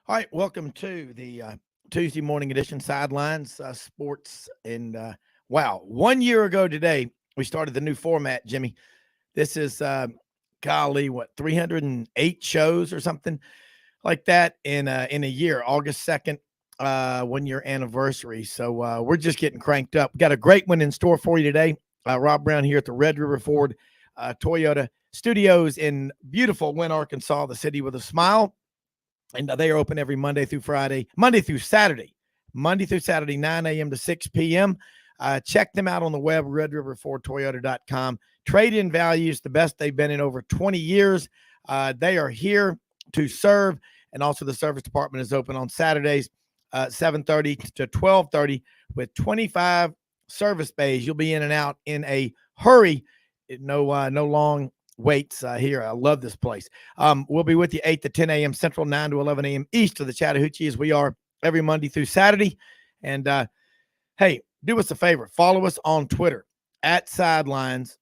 All right, welcome to the Tuesday morning edition Sidelines Sports. And wow, 1 year ago today, we started the new format, Jimmy. This is, golly, what, 308 shows or something like that in a year, August 2nd, 1 year anniversary. So we're just getting cranked up. Got a great one in store for you today. Rob Brown here at the Red River Ford Toyota Studios in beautiful Wynn, Arkansas, the city with a smile. And they are open every Monday through Saturday, 9 a.m. to 6 p.m. Check them out on the web, redriverfordtoyota.com. Trade-in values, the best they've been in over 20 years. They are here to serve, and also the service department is open on Saturdays, 7:30 to 12:30 with 25 service bays. You'll be in and out in a hurry. No long waits here. I love this place. We'll be with you 8 to 10 a.m. Central, 9 to 11 a.m. East of the Chattahoochee, as we are every Monday through Saturday. And hey, do us a favor. Follow us on Twitter at Sidelines_live.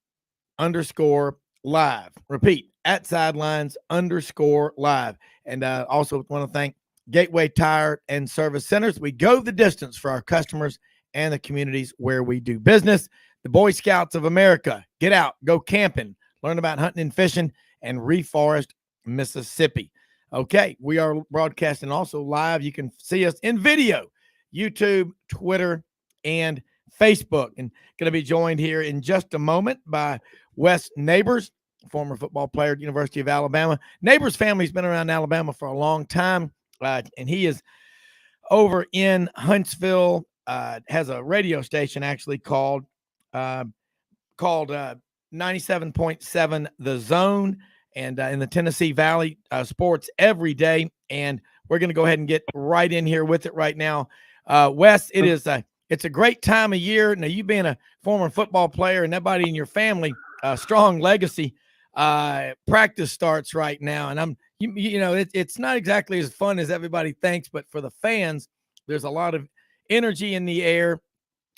Repeat, at Sidelines_live. And also want to thank Gateway Tire and Service Centers. We go the distance for our customers and the communities where we do business. The Boy Scouts of America. Get out, go camping, learn about hunting and fishing, and Reforest, Mississippi. Okay, we are broadcasting also live. You can see us in video, YouTube, Twitter, and Facebook. And going to be joined here in just a moment by Wes Neighbors, former football player at University of Alabama. Neighbors' family's been around Alabama for a long time, and he is over in Huntsville, has a radio station actually called 97.7 The Zone, and in the Tennessee Valley, sports every day. And we're going to go ahead and get right in here with it right now. Wes, it's a great time of year. Now, you being a former football player and everybody in your family, strong legacy, practice starts right now. And it's not exactly as fun as everybody thinks, but for the fans, there's a lot of energy in the air.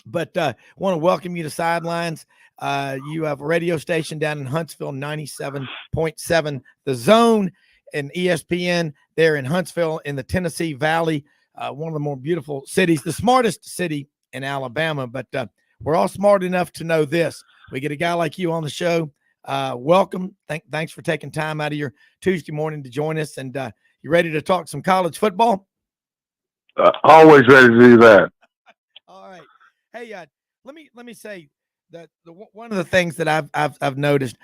But I want to welcome you to Sidelines. You have a radio station down in Huntsville, 97.7 The Zone, and ESPN there in Huntsville in the Tennessee Valley, one of the more beautiful cities, the smartest city in Alabama. But we're all smart enough to know this. We get a guy like you on the show. Welcome. Thanks for taking time out of your Tuesday morning to join us. And you ready to talk some college football? Always ready to do that. All right. Hey, let me say that one of the things that I've noticed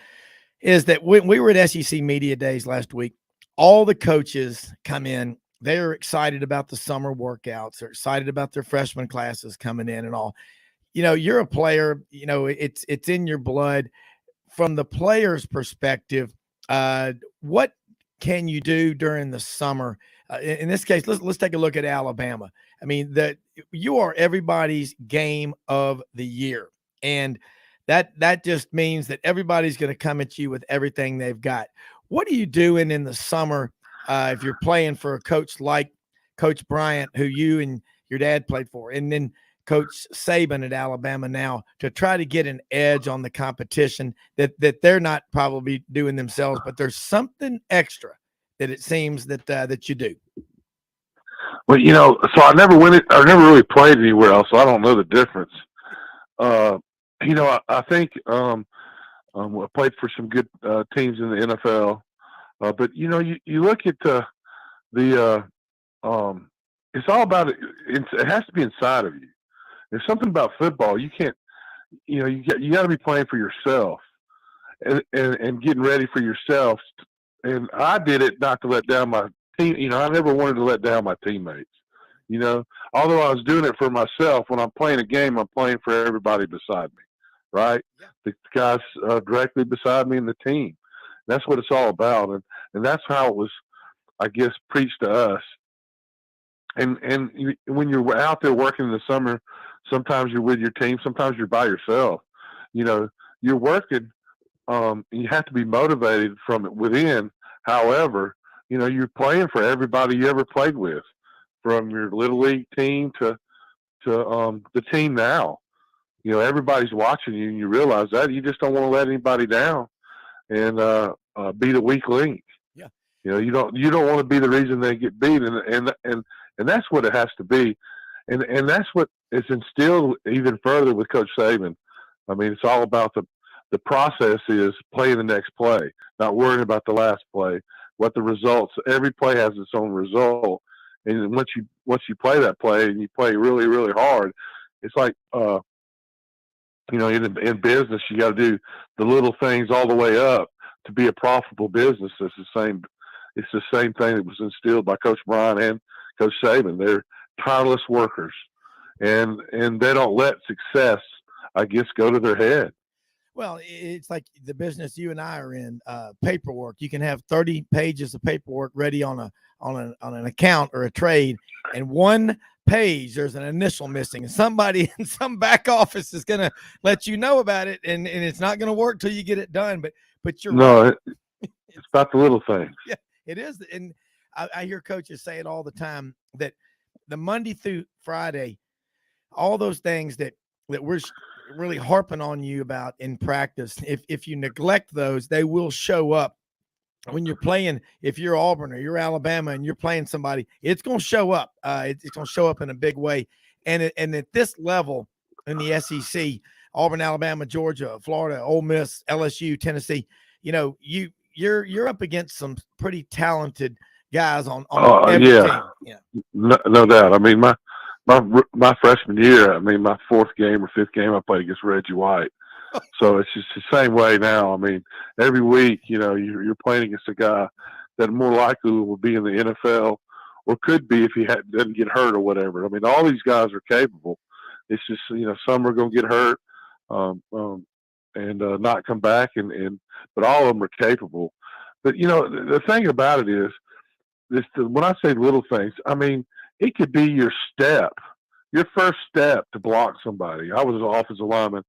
is that when we were at SEC Media Days last week, all the coaches come in. They're excited about the summer workouts. They're excited about their freshman classes coming in and all. You're a player. It's in your blood. From the player's perspective, what can you do during the summer? In this case, let's take a look at Alabama. I mean, that you are everybody's game of the year, and that just means that everybody's going to come at you with everything they've got. What are you doing in the summer if you're playing for a coach like Coach Bryant, who you and your dad played for, and then Coach Saban at Alabama now, to try to get an edge on the competition that they're not probably doing themselves, but there's something extra that it seems that you do? Well, so I never really played anywhere else, so I don't know the difference. I think I played for some good teams in the NFL, but you look at the it's all about it. It has to be inside of you. There's something about football. You can't, you got to be playing for yourself and getting ready for yourself. And I did it not to let down my team. I never wanted to let down my teammates. Although I was doing it for myself, when I'm playing a game, I'm playing for everybody beside me, right? Yeah. The guys directly beside me in the team. That's what it's all about. And that's how it was, I guess, preached to us. And when you're out there working in the summer, sometimes you're with your team, sometimes you're by yourself. You're working. You have to be motivated from within. However, you're playing for everybody you ever played with, from your little league team to the team now. Everybody's watching you, and you realize that you just don't want to let anybody down and be the weak link. Yeah. You don't want to be the reason they get beat, and that's what it has to be, and that's what is instilled even further with Coach Saban. I mean, it's all about the process is playing the next play, not worrying about the last play. What the results? Every play has its own result, and once you play that play and you play really really hard, it's like in business you got to do the little things all the way up to be a profitable business. It's the same. It's the same thing that was instilled by Coach Brian and Coach Saban. They're tireless workers, and they don't let success, I guess, go to their head. Well, it's like the business you and I are in, paperwork. You can have 30 pages of paperwork ready on an account or a trade, and one page there's an initial missing, and somebody in some back office is going to let you know about it, and it's not going to work till you get it done. But you're No, right. it's about the little things. Yeah, it is. And I hear coaches say it all the time that the Monday through Friday, all those things that we're really harping on you about in practice, if you neglect those, they will show up when you're playing. If you're Auburn or you're Alabama and you're playing somebody, it's going to show up. It's going to show up in a big way. And at this level in the SEC, Auburn, Alabama, Georgia, Florida, Ole Miss, LSU, Tennessee, you're up against some pretty talented guys on every team. Yeah, no doubt. I mean, my freshman year, I mean, my fourth game or fifth game, I played against Reggie White. So it's just the same way now. I mean, every week, you're playing against a guy that more likely will be in the NFL or could be if he doesn't get hurt or whatever. I mean, all these guys are capable. It's just, some are going to get hurt and not come back, but all of them are capable. But, the thing about it is, when I say little things, I mean, it could be your first step to block somebody. I was an offensive lineman.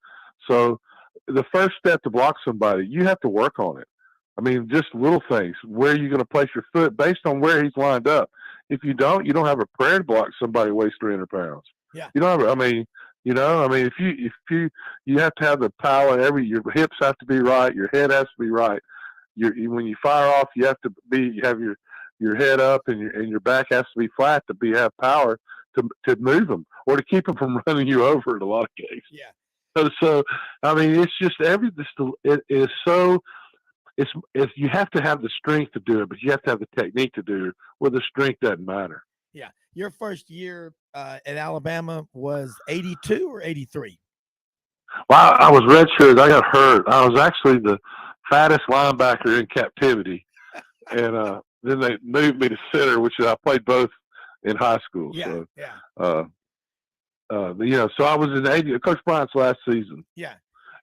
So the first step to block somebody, you have to work on it. I mean, just little things. Where are you going to place your foot based on where he's lined up? If you don't have a prayer to block somebody who weighs 300 pounds. Yeah. You don't have, if you have to have the power, your hips have to be right. Your head has to be right. When you fire off, you have to have your head up and your back has to be flat to have power to move them or to keep them from running you over in a lot of cases. Yeah. So I mean, it's just everything. It is so. It's you have to have the strength to do it, but you have to have the technique to do it. Where the strength doesn't matter. Yeah. Your first year at Alabama was 82 or 83? Well, I was redshirted. I got hurt. I was actually the fattest linebacker in captivity, and then they moved me to center, which I played both in high school. Yeah. So, yeah. So I was in Coach Bryant's last season. Yeah.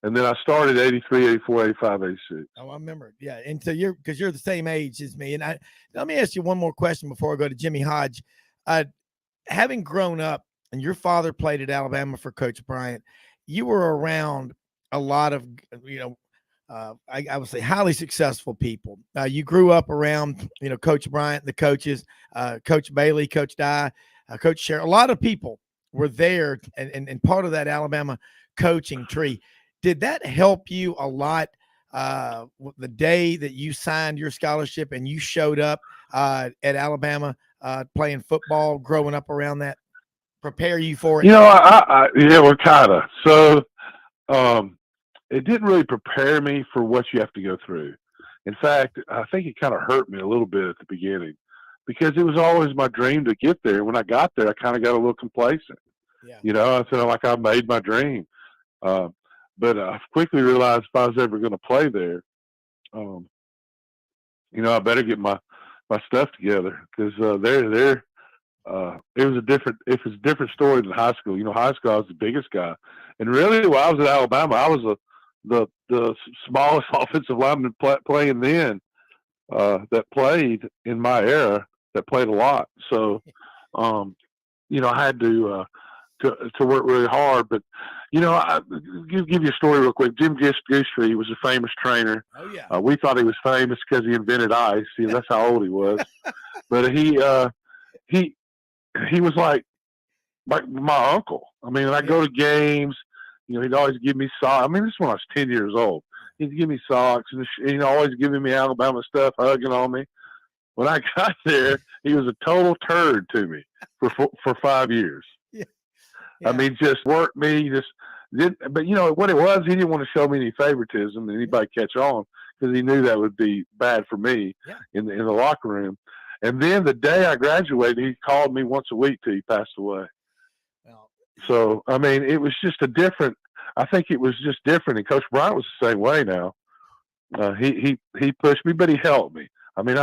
And then I started 83, 84, 85, 86. Oh, I remember. Yeah. And so you're the same age as me. And let me ask you one more question before I go to Jimmy Hodge. Having grown up and your father played at Alabama for Coach Bryant, you were around a lot of, I would say highly successful people. You grew up around, Coach Bryant, the coaches, Coach Bailey, Coach Dye, Coach Sher. A lot of people were there and part of that Alabama coaching tree. Did that help you a lot the day that you signed your scholarship and you showed up at Alabama playing football, growing up around that, prepare you for it? Well, kind of. So it didn't really prepare me for what you have to go through. In fact, I think it kind of hurt me a little bit at the beginning because it was always my dream to get there. When I got there, I kind of got a little complacent. Yeah. I felt like I made my dream. But I quickly realized if I was ever going to play there, I better get my stuff together because it was a different story than high school. High school I was the biggest guy, and really while I was at Alabama, I was the smallest offensive lineman playing then that played in my era that played a lot. So, I had to work really hard, but I give you a story real quick. Jim Goostrey was a famous trainer. Oh yeah. We thought he was famous because he invented ice. That's how old he was. But he was like my uncle. I mean, I go to games. He'd always give me socks. I mean, this is when I was 10 years old. He'd give me socks and always giving me Alabama stuff, hugging on me. when I got there, he was a total turd to me for 5 years. Yeah. I mean, just worked me, just did. But you know what it was? He didn't want to show me any favoritism, and anybody catch on because he knew that would be bad for me in the locker room. And then the day I graduated, he called me once a week till he passed away. Well, so I mean, it was just a different. I think it was just different. And Coach Bryant was the same way. Now he pushed me, but he helped me. I mean,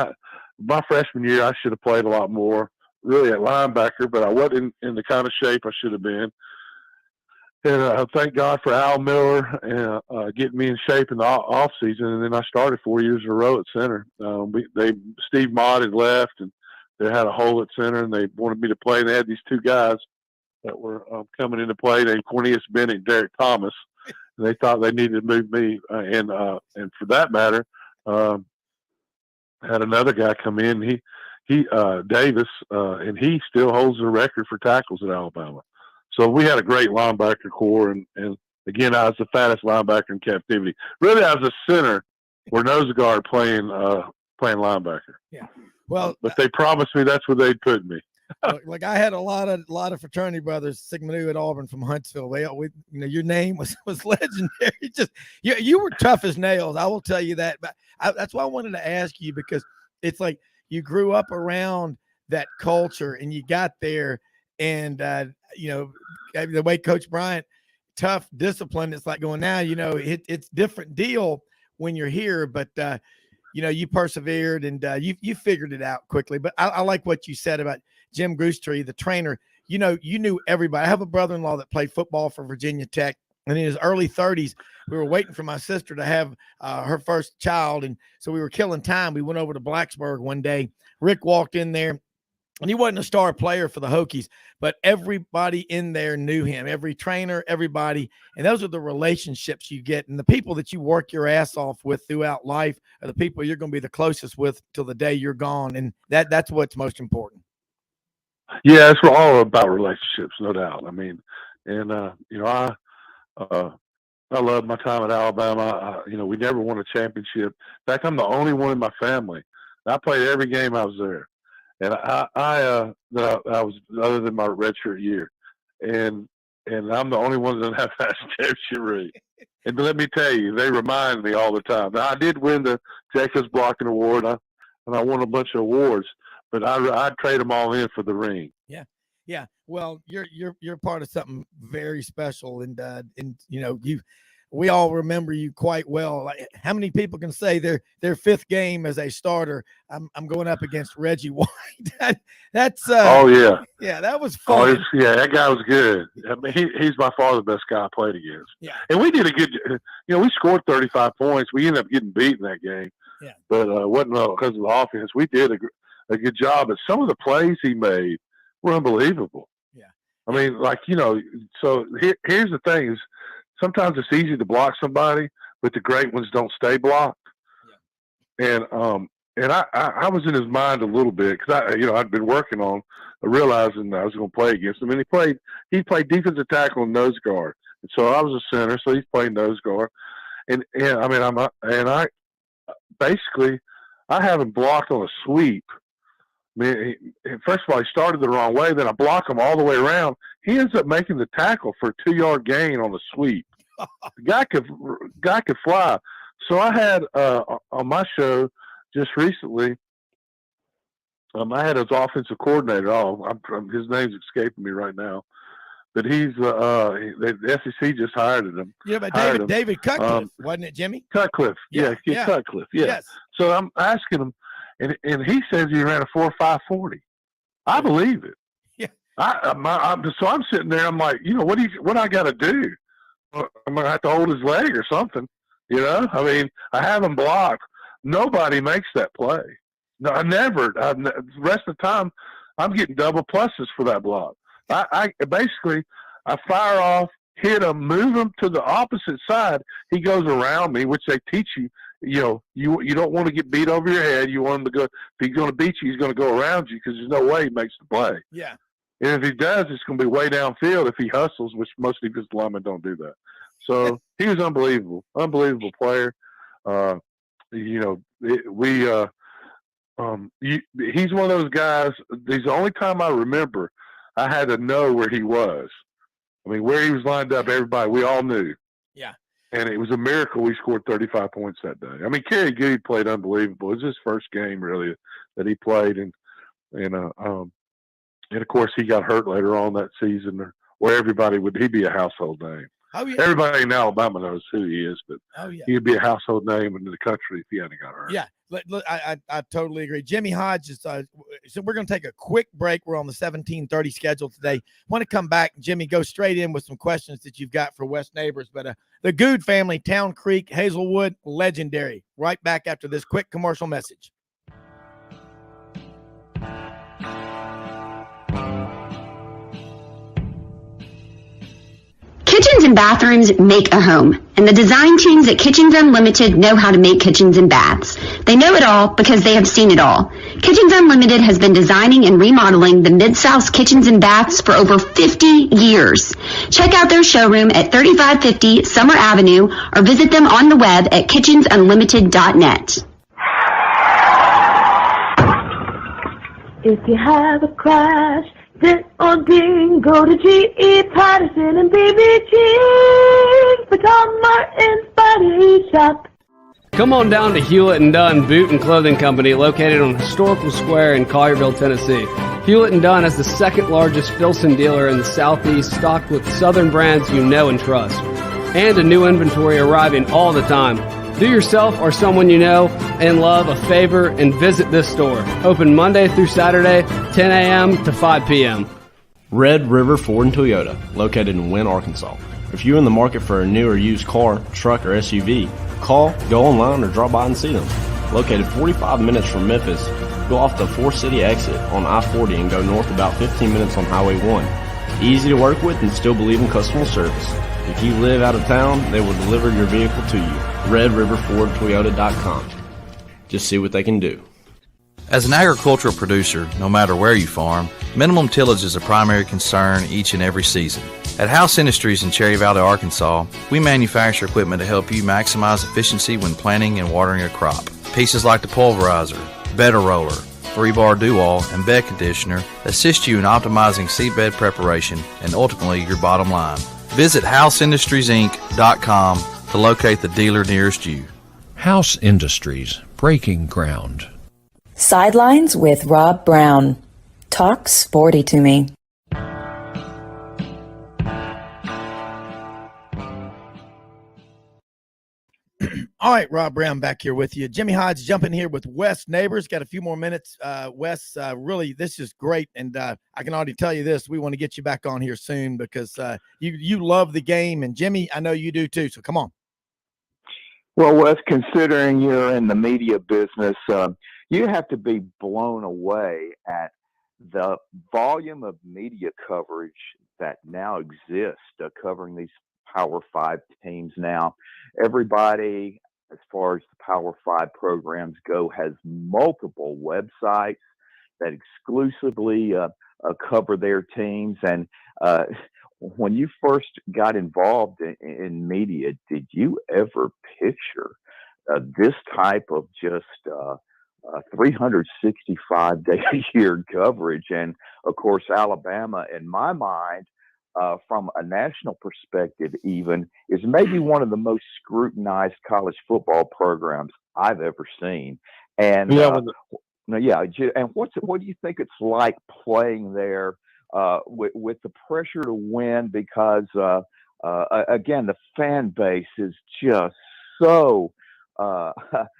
my freshman year, I should have played a lot more, really at linebacker, but I wasn't in the kind of shape I should have been. And thank God for Al Miller getting me in shape in the off season. And then I started 4 years in a row at center. Steve Mott had left, and they had a hole at center, and they wanted me to play. And they had these two guys that were coming into play, named Cornelius Bennett and Derek Thomas. And they thought they needed to move me. And for that matter, had another guy come in. He Davis, and he still holds the record for tackles at Alabama. So we had a great linebacker core, and again, I was the fattest linebacker in captivity. Really, I was a center or nose guard playing linebacker. Yeah. Well, but they promised me that's where they'd put me. Like I had a lot of fraternity brothers, Sigma Nu at Auburn from Huntsville. Your name was legendary. Just you were tough as nails. I will tell you that. But that's why I wanted to ask you, because it's like you grew up around that culture and you got there, and the way Coach Bryant, tough, discipline. It's like going now. It's different deal when you're here, but you persevered and you figured it out quickly. But I like what you said about Jim Goosetree, the trainer. You knew everybody. I have a brother-in-law that played football for Virginia Tech, and in his early 30s, we were waiting for my sister to have her first child, and so we were killing time. We went over to Blacksburg one day. Rick walked in there, and he wasn't a star player for the Hokies, but everybody in there knew him, every trainer, everybody. And those are the relationships you get. And the people that you work your ass off with throughout life are the people you're going to be the closest with till the day you're gone. And that's what's most important. Yeah, it's all about relationships, no doubt. I mean, and, I love my time at Alabama. We never won a championship. In fact, I'm the only one in my family. I played every game I was there. And I was, other than my redshirt year, and I'm the only one that doesn't have that championship ring. And let me tell you, they remind me all the time. Now, I did win the Jacobs Blocking Award, and I won a bunch of awards, but I'd trade them all in for the ring. Yeah. Well, you're part of something very special, and we all remember you quite well. Like, how many people can say their fifth game as a starter, I'm going up against Reggie White? That's oh yeah, that was fun. That guy was good. I mean, he's by far the best guy I played against. Yeah, and we did a good. We scored 35 points. We ended up getting beat in that game. Yeah, but wasn't because of the offense. We did a good job. But some of the plays he made were unbelievable. Yeah, I mean, so here's the thing is, sometimes it's easy to block somebody, but the great ones don't stay blocked. Yeah. And I was in his mind a little bit because I'd been working on realizing I was going to play against him, and he played defensive tackle and nose guard, and so I was a center, so he's playing nose guard, and I basically I haven't blocked on a sweep. I mean, first of all, he started the wrong way. Then I block him all the way around. He ends up making the tackle for a 2-yard gain on a sweep. The guy could fly. So I had on my show just recently, I had his offensive coordinator. His name's escaping me right now, but he's the SEC just hired him. Yeah, but David Cutcliffe, wasn't it, Jimmy? Cutcliffe, yeah. Cutcliffe, yeah. Yes. So I'm asking him. And he says he ran a 4.540. I believe it. Yeah. So I'm sitting there. I'm like, what I got to do? I'm gonna have to hold his leg or something. I mean, I have him blocked. Nobody makes that play. No, I never. The rest of the time, I'm getting double pluses for that block. I basically fire off, hit him, move him to the opposite side. He goes around me, which they teach you. You don't want to get beat over your head. You want him to go. If he's going to beat you, he's going to go around you because there's no way he makes the play. Yeah. And if he does, it's going to be way downfield if he hustles, which most defensive linemen don't do that. So he was unbelievable player. He's one of those guys. He's the only time I remember I had to know where he was. I mean, where he was lined up, everybody, we all knew. Yeah. And it was a miracle he scored 35 points that day. I mean, Kerry Goody played unbelievable. It was his first game, really, that he played. And of course, he got hurt later on that season where he'd be a household name. Oh, yeah. Everybody in Alabama knows who he is, but he'd be a household name in the country if he hadn't got hurt. Yeah, look, I totally agree. Jimmy Hodge is. So we're going to take a quick break. We're on the 17:30 schedule today. Want to come back, Jimmy? Go straight in with some questions that you've got for Wes Neighbors. But the Good family, Town Creek, Hazelwood, legendary. Right back after this quick commercial message. Kitchens and bathrooms make a home, and the design teams at Kitchens Unlimited know how to make kitchens and baths. They know it all because they have seen it all. Kitchens Unlimited has been designing and remodeling the Mid-South's kitchens and baths for over 50 years. Check out their showroom at 3550 Summer Avenue or visit them on the web at kitchensunlimited.net. If you have a crash, dent or ding, go to G.E. Patterson and BB for Tom Martin's Body Shop. Come on down to Hewlett & Dunn Boot and Clothing Company, located on Historical Square in Collierville, Tennessee. Hewlett & Dunn is the second largest Filson dealer in the Southeast, stocked with Southern brands you know and trust. And a new inventory arriving all the time. Do yourself or someone you know and love a favor and visit this store. Open Monday through Saturday, 10 a.m. to 5 p.m. Red River Ford and Toyota, located in Wynne, Arkansas. If you're in the market for a new or used car, truck, or SUV, call, go online, or drop by and see them. Located 45 minutes from Memphis, go off the 4-city exit on I-40 and go north about 15 minutes on Highway 1. Easy to work with and still believe in customer service. If you live out of town, they will deliver your vehicle to you. RedRiverFordToyota.com. Just see what they can do. As an agricultural producer, no matter where you farm, minimum tillage is a primary concern each and every season. At House Industries in Cherry Valley, Arkansas, we manufacture equipment to help you maximize efficiency when planting and watering a crop. Pieces like the pulverizer, bedder roller, 3-bar do-all, and bed conditioner assist you in optimizing seedbed preparation and ultimately your bottom line. Visit HouseIndustriesInc.com to locate the dealer nearest you. House Industries, breaking ground. Sidelines with Rob Brown. Talk sporty to me. All right, Rob Brown back here with you. Jimmy Hodge jumping here with Wes Neighbors. Got a few more minutes. Wes, really, this is great. And I can already tell you this. We want to get you back on here soon because you love the game. And, Jimmy, I know you do too. So come on. Well, Wes, considering you're in the media business, you have to be blown away at the volume of media coverage that now exists covering these Power 5 teams now. Everybody, as far as the Power 5 programs go, has multiple websites that exclusively cover their teams. And when you first got involved in media, did you ever picture this type of just 365-day-a-year coverage? And, of course, Alabama, in my mind, from a national perspective even, is maybe one of the most scrutinized college football programs I've ever seen. And and what do you think it's like playing there with the pressure to win? Because again, the fan base is just so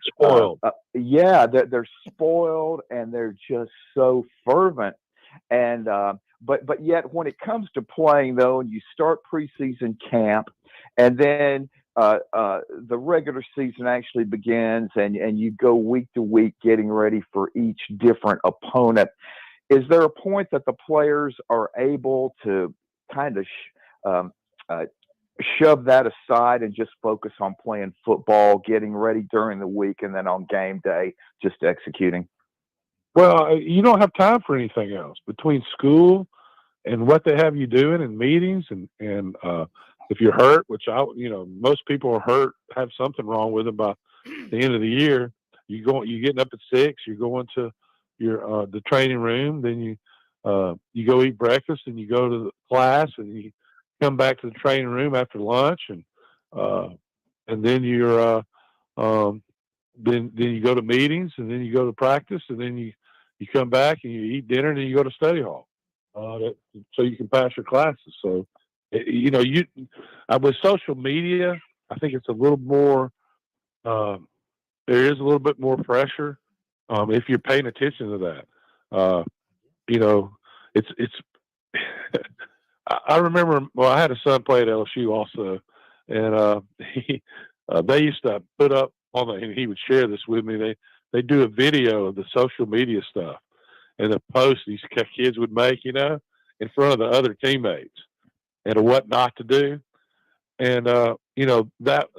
spoiled. They're spoiled and they're just so fervent. And but yet when it comes to playing, though, and you start preseason camp, and then the regular season actually begins, and you go week to week getting ready for each different opponent, is there a point that the players are able to kind of shove that aside and just focus on playing football, getting ready during the week, and then on game day just executing? Well, you don't have time for anything else between school and what they have you doing and meetings. And if you're hurt, which most people are hurt, have something wrong with them by the end of the year. you getting up at 6, you're going to your the training room, then you go eat breakfast, and you go to the class, and you come back to the training room after lunch, and then then you go to meetings, and then you go to practice, and then you come back and you eat dinner, and then you go to study hall, so you can pass your classes. So, with social media, I think it's a little more. There is a little bit more pressure if you're paying attention to that. It's. I remember. Well, I had a son play at LSU also, and they used to put up and he would share this with me. They do a video of the social media stuff and the posts these kids would make, in front of the other teammates, and of what not to do. And that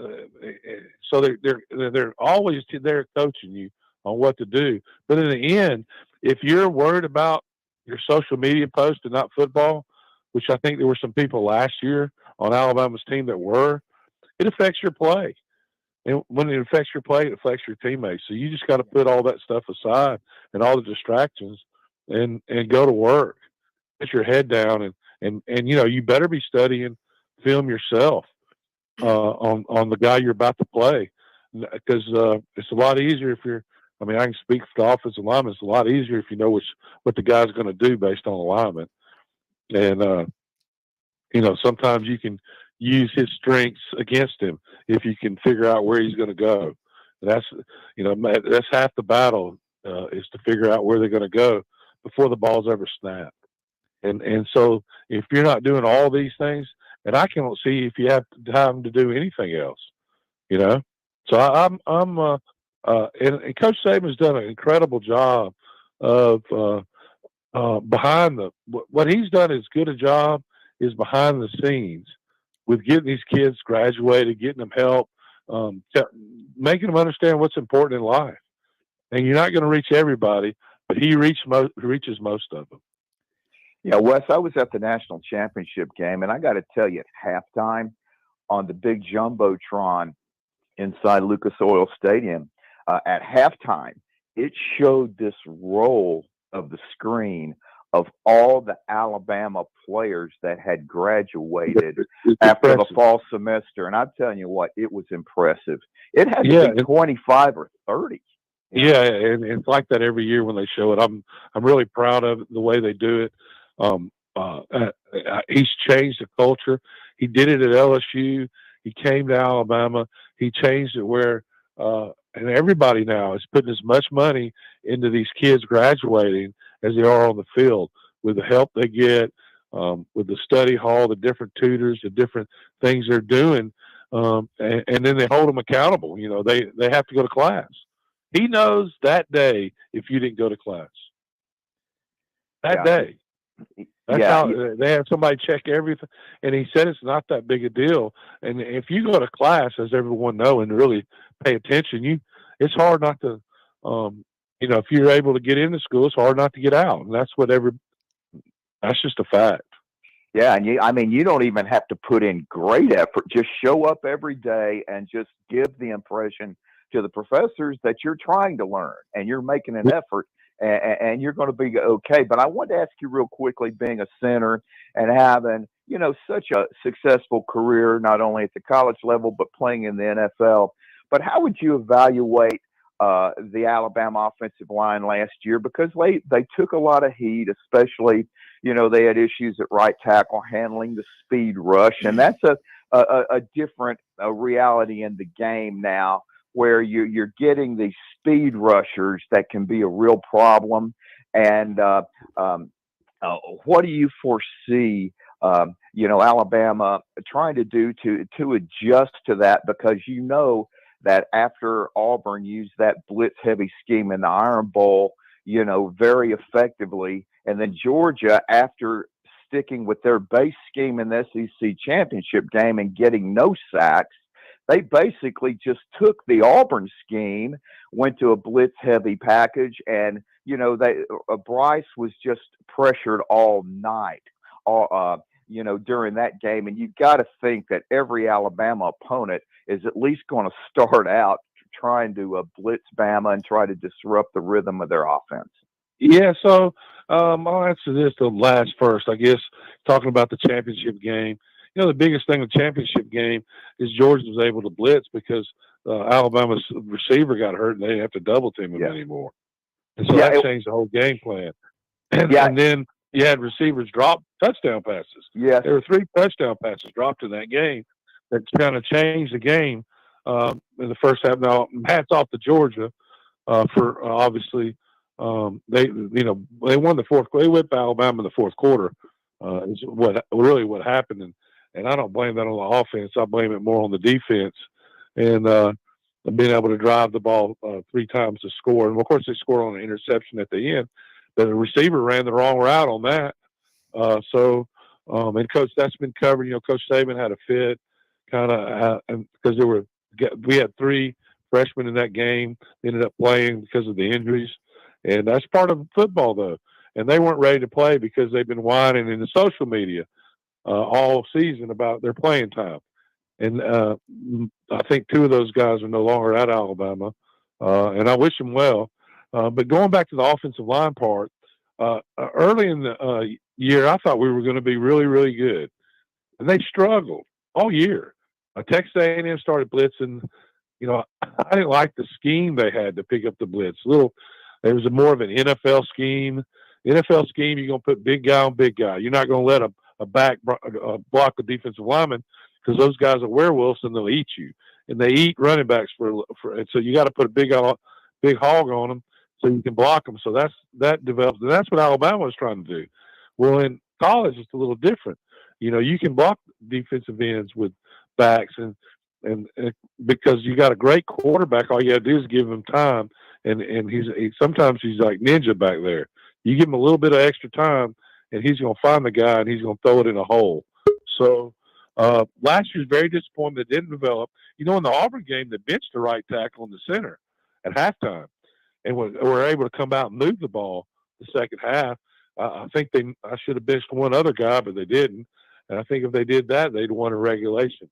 so they're always there coaching you on what to do. But in the end, if you're worried about your social media post and not football, which I think there were some people last year on Alabama's team that were, it affects your play. And when it affects your play, it affects your teammates. So you just got to put all that stuff aside and all the distractions and go to work. Put your head down and you better be studying film yourself on the guy you're about to play, because it's a lot easier if you're. I mean, I can speak for the offensive lineman. It's a lot easier if you know what the guy's going to do based on alignment, and sometimes you can use his strengths against him if you can figure out where he's going to go. That's half the battle is to figure out where they're going to go before the ball's ever snapped. And so if you're not doing all these things, and I can't see if you have time to do anything else, So and Coach Saban's done an incredible job of behind what he's done as good a job is behind the scenes with getting these kids graduated, getting them help, making them understand what's important in life. And you're not going to reach everybody, but he reaches most of them. Yeah, Wes, I was at the national championship game, and I got to tell you, at halftime on the big jumbotron inside Lucas Oil Stadium, at halftime, it showed this roll of the screen of all the Alabama players that had graduated after the fall semester. And I'm telling you what, it was impressive. It had to be 25 or 30. Yeah, and it's like that every year when they show it. I'm really proud of it, the way they do it. He's changed the culture. He did it at LSU. He came to Alabama. He changed it where, and everybody now is putting as much money into these kids graduating as they are on the field, with the help they get, with the study hall, the different tutors, the different things they're doing, and then they hold them accountable. They have to go to class. He knows that day if you didn't go to class. That day. That's how they have somebody check everything. And he said it's not that big a deal. And if you go to class, as everyone knows, and really pay attention, it's hard not to, if you're able to get into school, it's hard not to get out. And that's that's just a fact. Yeah. And you don't even have to put in great effort. Just show up every day and just give the impression to the professors that you're trying to learn and you're making an effort. And you're going to be okay. But I wanted to ask you real quickly, being a center and having, such a successful career, not only at the college level, but playing in the NFL. But how would you evaluate the Alabama offensive line last year? Because they took a lot of heat, especially, they had issues at right tackle handling the speed rush. And that's a different reality in the game now, where you're getting these speed rushers that can be a real problem. And what do you foresee, Alabama trying to do to adjust to that? Because that after Auburn used that blitz-heavy scheme in the Iron Bowl, very effectively, and then Georgia, after sticking with their base scheme in the SEC championship game and getting no sacks, they basically just took the Auburn scheme, went to a blitz-heavy package, and Bryce was just pressured all night, during that game. And you've got to think that every Alabama opponent is at least going to start out trying to blitz Bama and try to disrupt the rhythm of their offense? Yeah, so I'll answer this the last first. I guess talking about the championship game. The biggest thing in the championship game is Georgia was able to blitz because Alabama's receiver got hurt and they didn't have to double team him anymore. And so that changed the whole game plan. And then you had receivers drop touchdown passes. Yeah, there were 3 touchdown passes dropped in that game that kind of changed the game in the first half. Now, hats off to Georgia for obviously they won the fourth. They whipped Alabama in the fourth quarter. Is what happened, and I don't blame that on the offense. I blame it more on the defense and being able to drive the ball 3 times to score. And of course, they scored on an interception at the end. But the receiver ran the wrong route on that. And Coach, that's been covered. Coach Saban had a fit, kind of, because we had 3 freshmen in that game. They ended up playing because of the injuries, and that's part of football, though. And they weren't ready to play because they've been whining in the social media all season about their playing time. And I think 2 of those guys are no longer at Alabama, and I wish them well. But going back to the offensive line part, early in the year, I thought we were going to be really, really good. And they struggled all year. Texas A&M started blitzing. I didn't like the scheme they had to pick up the blitz. It was more of an NFL scheme. NFL scheme, you're going to put big guy on big guy. You're not going to let a back block a defensive lineman because those guys are werewolves and they'll eat you. And they eat running backs and so you got to put a big hog on them so you can block them. So that develops, and that's what Alabama was trying to do. Well, in college, it's a little different. You can block defensive ends with backs, and because you got a great quarterback, all you got to do is give him time, and sometimes he's like ninja back there. You give him a little bit of extra time, and he's going to find the guy, and he's going to throw it in a hole. So last year's very disappointing. It didn't develop. In the Auburn game, they benched the right tackle in the center at halftime, and were able to come out and move the ball the second half. I think I should have benched one other guy, but they didn't. And I think if they did that, they'd won a regulation.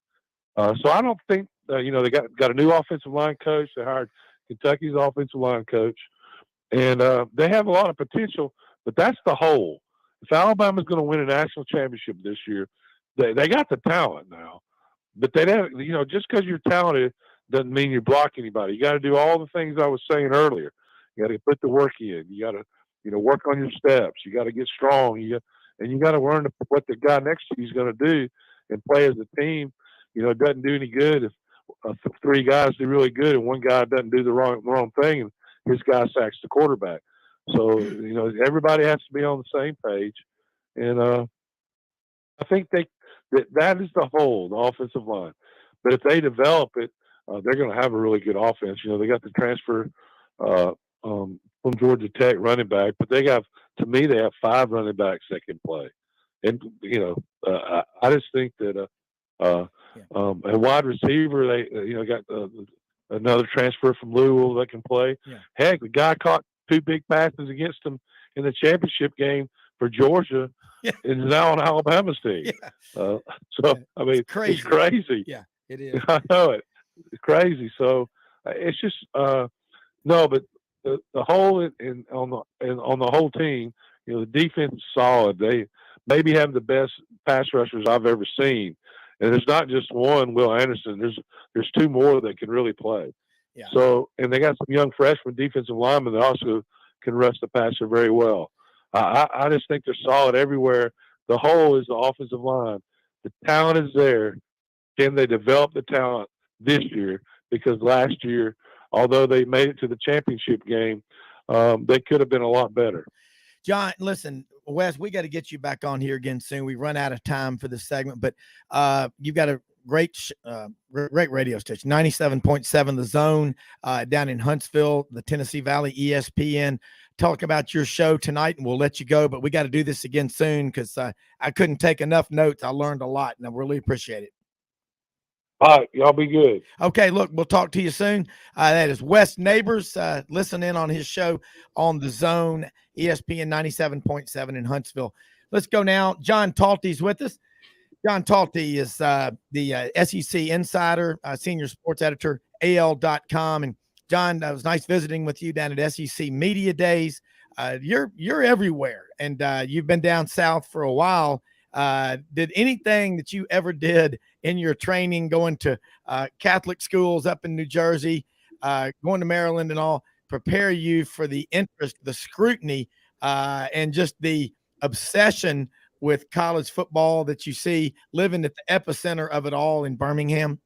So I don't think they got a new offensive line coach. They hired Kentucky's offensive line coach, and they have a lot of potential. But that's the whole. If Alabama's going to win a national championship this year, they got the talent now. But they have, just because you're talented doesn't mean you block anybody. You got to do all the things I was saying earlier. You got to put the work in. You got to, work on your steps. You got to get strong. You got to learn what the guy next to you is going to do and play as a team. It doesn't do any good if 3 guys do really good and one guy doesn't do the wrong thing and his guy sacks the quarterback. So everybody has to be on the same page, and I think that is the whole, the offensive line. But if they develop it, they're going to have a really good offense. They got the transfer from Georgia Tech running back, but they have 5 running backs that can play. And I just think that a wide receiver, they got another transfer from Louisville that can play. Yeah. Heck, the guy caught 2 big passes against him in the championship game for Georgia. Yeah. And is now on Alabama's team. Yeah. I mean, it's crazy. Yeah, it is. I know it. It's crazy. So it's just no, but the whole on the whole team, the defense is solid. They maybe have the best pass rushers I've ever seen, and there's not just one Will Anderson. There's 2 more that can really play. Yeah. So, and they got some young freshman defensive linemen that also can rush the passer very well. I just think they're solid everywhere. The whole is the offensive line. The talent is there. Can they develop the talent this year? Because last year, although they made it to the championship game, they could have been a lot better. John, listen, Wes, we got to get you back on here again soon. We run out of time for this segment, but you've got a great radio station, 97.7 The Zone, down in Huntsville, the Tennessee Valley, ESPN. Talk about your show tonight, and we'll let you go, but we got to do this again soon because I couldn't take enough notes. I learned a lot, and I really appreciate it. All right, y'all be good. Okay, look, we'll talk to you soon. That is Wes Neighbors. Listen in on his show on The Zone, ESPN 97.7 in Huntsville. Let's go now. John Talty's with us. John Talty is the SEC insider, senior sports editor, al.com. And John, it was nice visiting with you down at SEC Media Days. You're everywhere, and you've been down south for a while. Did anything that you ever did in your training, going to Catholic schools up in New Jersey, going to Maryland and all, prepare you for the interest, the scrutiny, and just the obsession with college football that you see living at the epicenter of it all in Birmingham?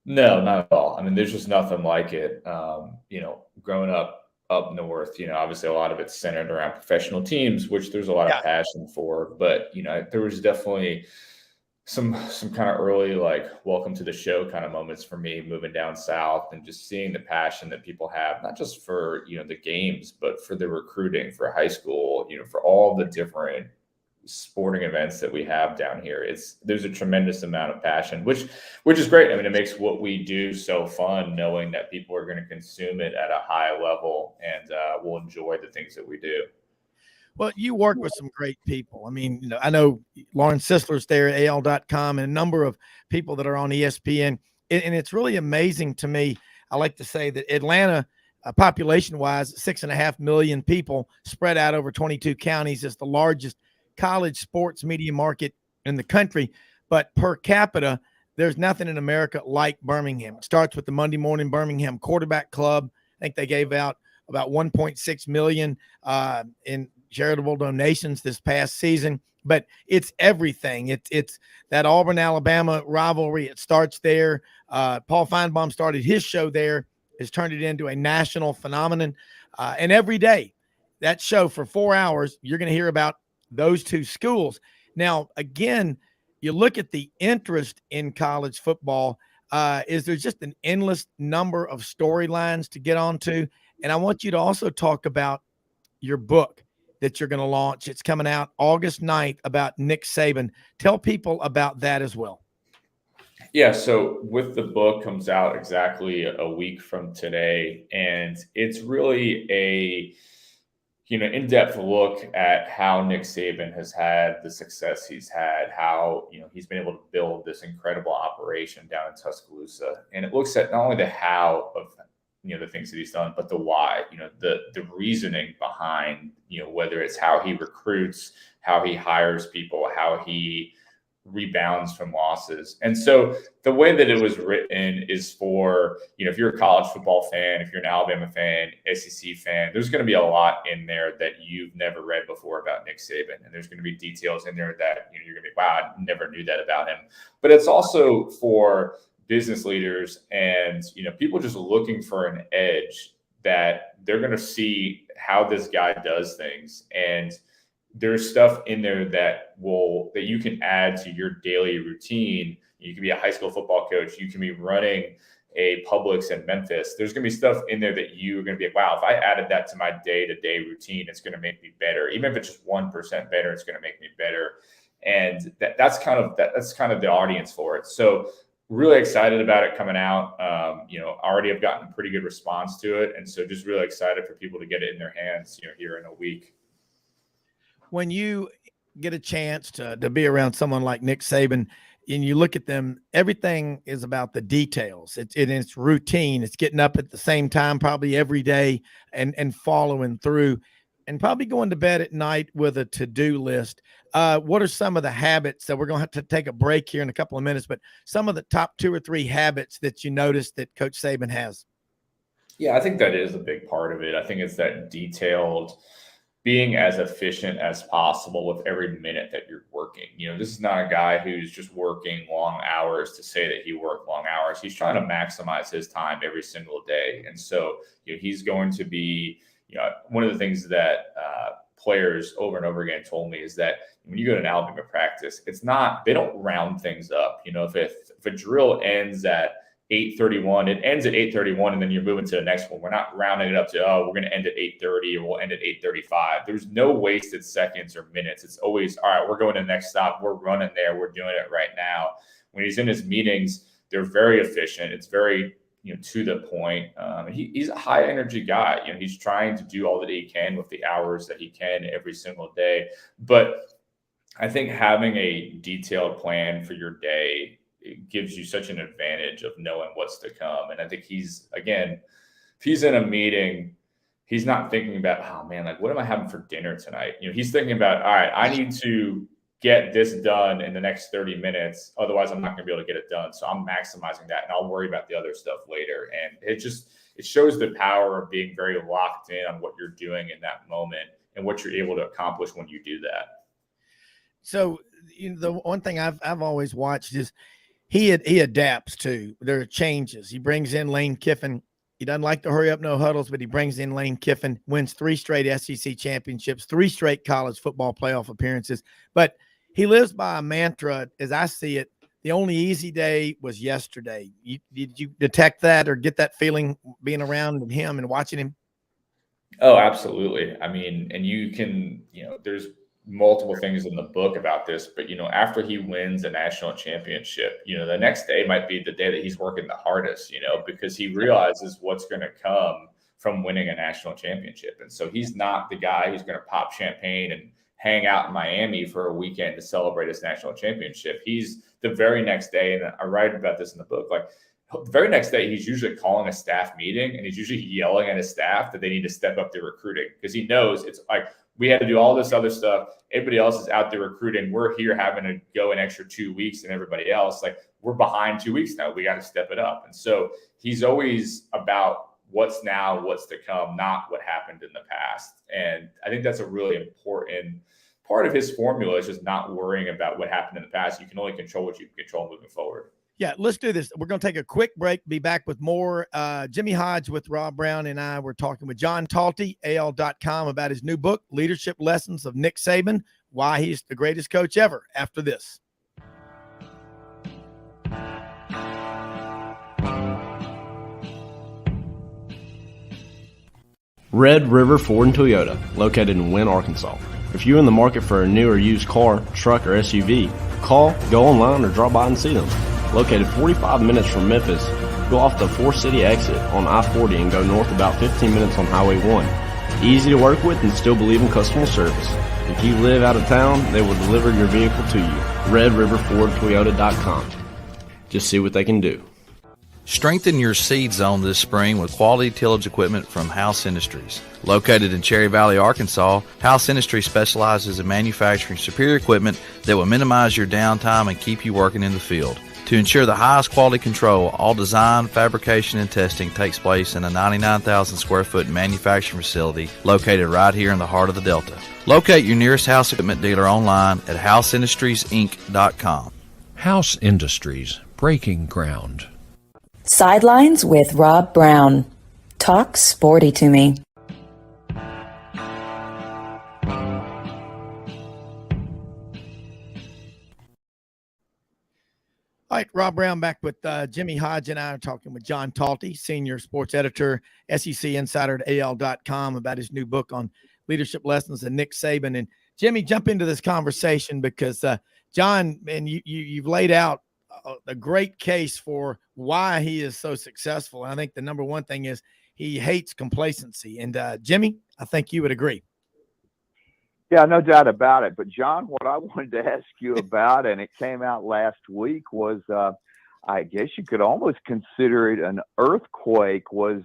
No, not at all. I mean, there's just nothing like it. Growing up north, obviously a lot of it's centered around professional teams, which there's a lot of passion for. But, there was definitely some kind of early, like, welcome to the show kind of moments for me moving down south and just seeing the passion that people have, not just for, the games, but for the recruiting, for high school, for all the different sporting events that we have down here. There's a tremendous amount of passion, which is great. I mean, it makes what we do so fun, knowing that people are going to consume it at a high level and will enjoy the things that we do. Well, you work with some great people. I mean, I know Lauren Sisler's there at al.com and a number of people that are on ESPN. And it's really amazing to me. I like to say that Atlanta, population-wise, 6.5 million people spread out over 22 counties, is the largest college sports media market in the country. But per capita, there's nothing in America like Birmingham. It starts with the Monday Morning Birmingham Quarterback Club. I think they gave out about $1.6 million in charitable donations this past season. But it's everything. It's that Auburn, Alabama rivalry. It starts there. Paul Feinbaum started his show there, has turned it into a national phenomenon. And every day, that show for 4 hours, you're going to hear about those two schools. Now, again, you look at the interest in college football, is there's just an endless number of storylines to get onto. And I want you to also talk about your book that you're going to launch. It's coming out August 9th about Nick Saban. Tell people about that as well. Yeah, so with the book comes out exactly a week from today, and it's really a in-depth look at how Nick Saban has had the success he's had, how he's been able to build this incredible operation down in Tuscaloosa, and it looks at not only the how of the things that he's done, but the why, the reasoning behind whether it's how he recruits, how he hires people, how he rebounds from losses. And so the way that it was written is for, if you're a college football fan, if you're an Alabama fan, SEC fan, there's going to be a lot in there that you've never read before about Nick Saban. And there's going to be details in there that you're going to be, wow, I never knew that about him. But it's also for business leaders and, people just looking for an edge, that they're going to see how this guy does things. And there's stuff in there that you can add to your daily routine. You can be a high school football coach. You can be running a Publix in Memphis. There's going to be stuff in there that you're going to be like, wow, if I added that to my day-to-day routine, it's going to make me better. Even if it's just 1% better, it's going to make me better. And that's kind of the audience for it. So really excited about it coming out. Already have gotten a pretty good response to it. And so just really excited for people to get it in their hands, here in a week. When you get a chance to be around someone like Nick Saban and you look at them, everything is about the details. It's routine. It's getting up at the same time, probably every day, and following through, and probably going to bed at night with a to-do list. What are some of the habits that we're going to have to take a break here in a couple of minutes, but some of the top 2 or 3 habits that you noticed that Coach Saban has? Yeah, I think that is a big part of it. I think it's that detailed, being as efficient as possible with every minute that you're working. This is not a guy who's just working long hours to say that he worked long hours. He's trying to maximize his time every single day. And so, he's going to be, one of the things that players over and over again told me is that when you go to an Alabama practice, they don't round things up. If a drill ends at 8:31, it ends at 8:31, and then you're moving to the next one. We're not rounding it up to, we're going to end at 8:30 or we'll end at 8:35. There's no wasted seconds or minutes. It's always, all right, we're going to the next stop. We're running there. We're doing it right now. When he's in his meetings, they're very efficient. It's very, to the point. He's a high energy guy. He's trying to do all that he can with the hours that he can every single day. But I think having a detailed plan for your day it gives you such an advantage of knowing what's to come. And I think he's, again, if he's in a meeting, he's not thinking about, oh man, like what am I having for dinner tonight? He's thinking about, all right, I need to get this done in the next 30 minutes. Otherwise I'm not going to be able to get it done. So I'm maximizing that and I'll worry about the other stuff later. And it shows the power of being very locked in on what you're doing in that moment and what you're able to accomplish when you do that. So the one thing I've always watched is he adapts to. There are changes. He brings in Lane Kiffin. He doesn't like to hurry up, no huddles, but he brings in Lane Kiffin, wins 3 straight SEC championships, 3 straight college football playoff appearances. But he lives by a mantra, as I see it. The only easy day was yesterday. Did you detect that or get that feeling being around him and watching him? Oh, absolutely. I mean, and you can, there's multiple things in the book about this, but after he wins a national championship, the next day might be the day that he's working the hardest, because he realizes what's going to come from winning a national championship. And so he's not the guy who's going to pop champagne and hang out in Miami for a weekend to celebrate his national championship. He's the very next day, and I write about this in the book, like the very next day, he's usually calling a staff meeting and he's usually yelling at his staff that they need to step up their recruiting because he knows it's like, we had to do all this other stuff. Everybody else is out there recruiting. We're here having to go an extra 2 weeks and everybody else, like we're behind 2 weeks now. We got to step it up. And so he's always about what's now, what's to come, not what happened in the past. And I think that's a really important part of his formula is just not worrying about what happened in the past. You can only control what you can control moving forward. Yeah, let's do this. We're going to take a quick break, be back with more. Jimmy Hodge with Rob Brown and I were talking with John Talty, AL.com, about his new book, Leadership Lessons of Nick Saban, why he's the greatest coach ever, after this. Red River Ford and Toyota, located in Wynne, Arkansas. If you're in the market for a new or used car, truck, or SUV, call, go online, or drop by and see them. Located 45 minutes from Memphis, go off the 4-city exit on I-40 and go north about 15 minutes on Highway 1. Easy to work with and still believe in customer service. If you live out of town, they will deliver your vehicle to you. RedRiverFordToyota.com. Just see what they can do. Strengthen your seed zone this spring with quality tillage equipment from House Industries. Located in Cherry Valley, Arkansas, House Industries specializes in manufacturing superior equipment that will minimize your downtime and keep you working in the field. To ensure the highest quality control, all design, fabrication, and testing takes place in a 99,000 square foot manufacturing facility located right here in the heart of the Delta. Locate your nearest House equipment dealer online at houseindustriesinc.com. House Industries, breaking ground. Sidelines with Rob Brown. Talk sporty to me. All right, Rob Brown back with Jimmy Hodge and I are talking with John Talty, senior sports editor, SEC insider at AL.com, about his new book on leadership lessons and Nick Saban. And Jimmy, jump into this conversation because John, and you've laid out a great case for why he is so successful. And I think the number one thing is he hates complacency. And Jimmy, I think you would agree. Yeah, no doubt about it. But John, what I wanted to ask you about, and it came out last week, was I guess you could almost consider it an earthquake, was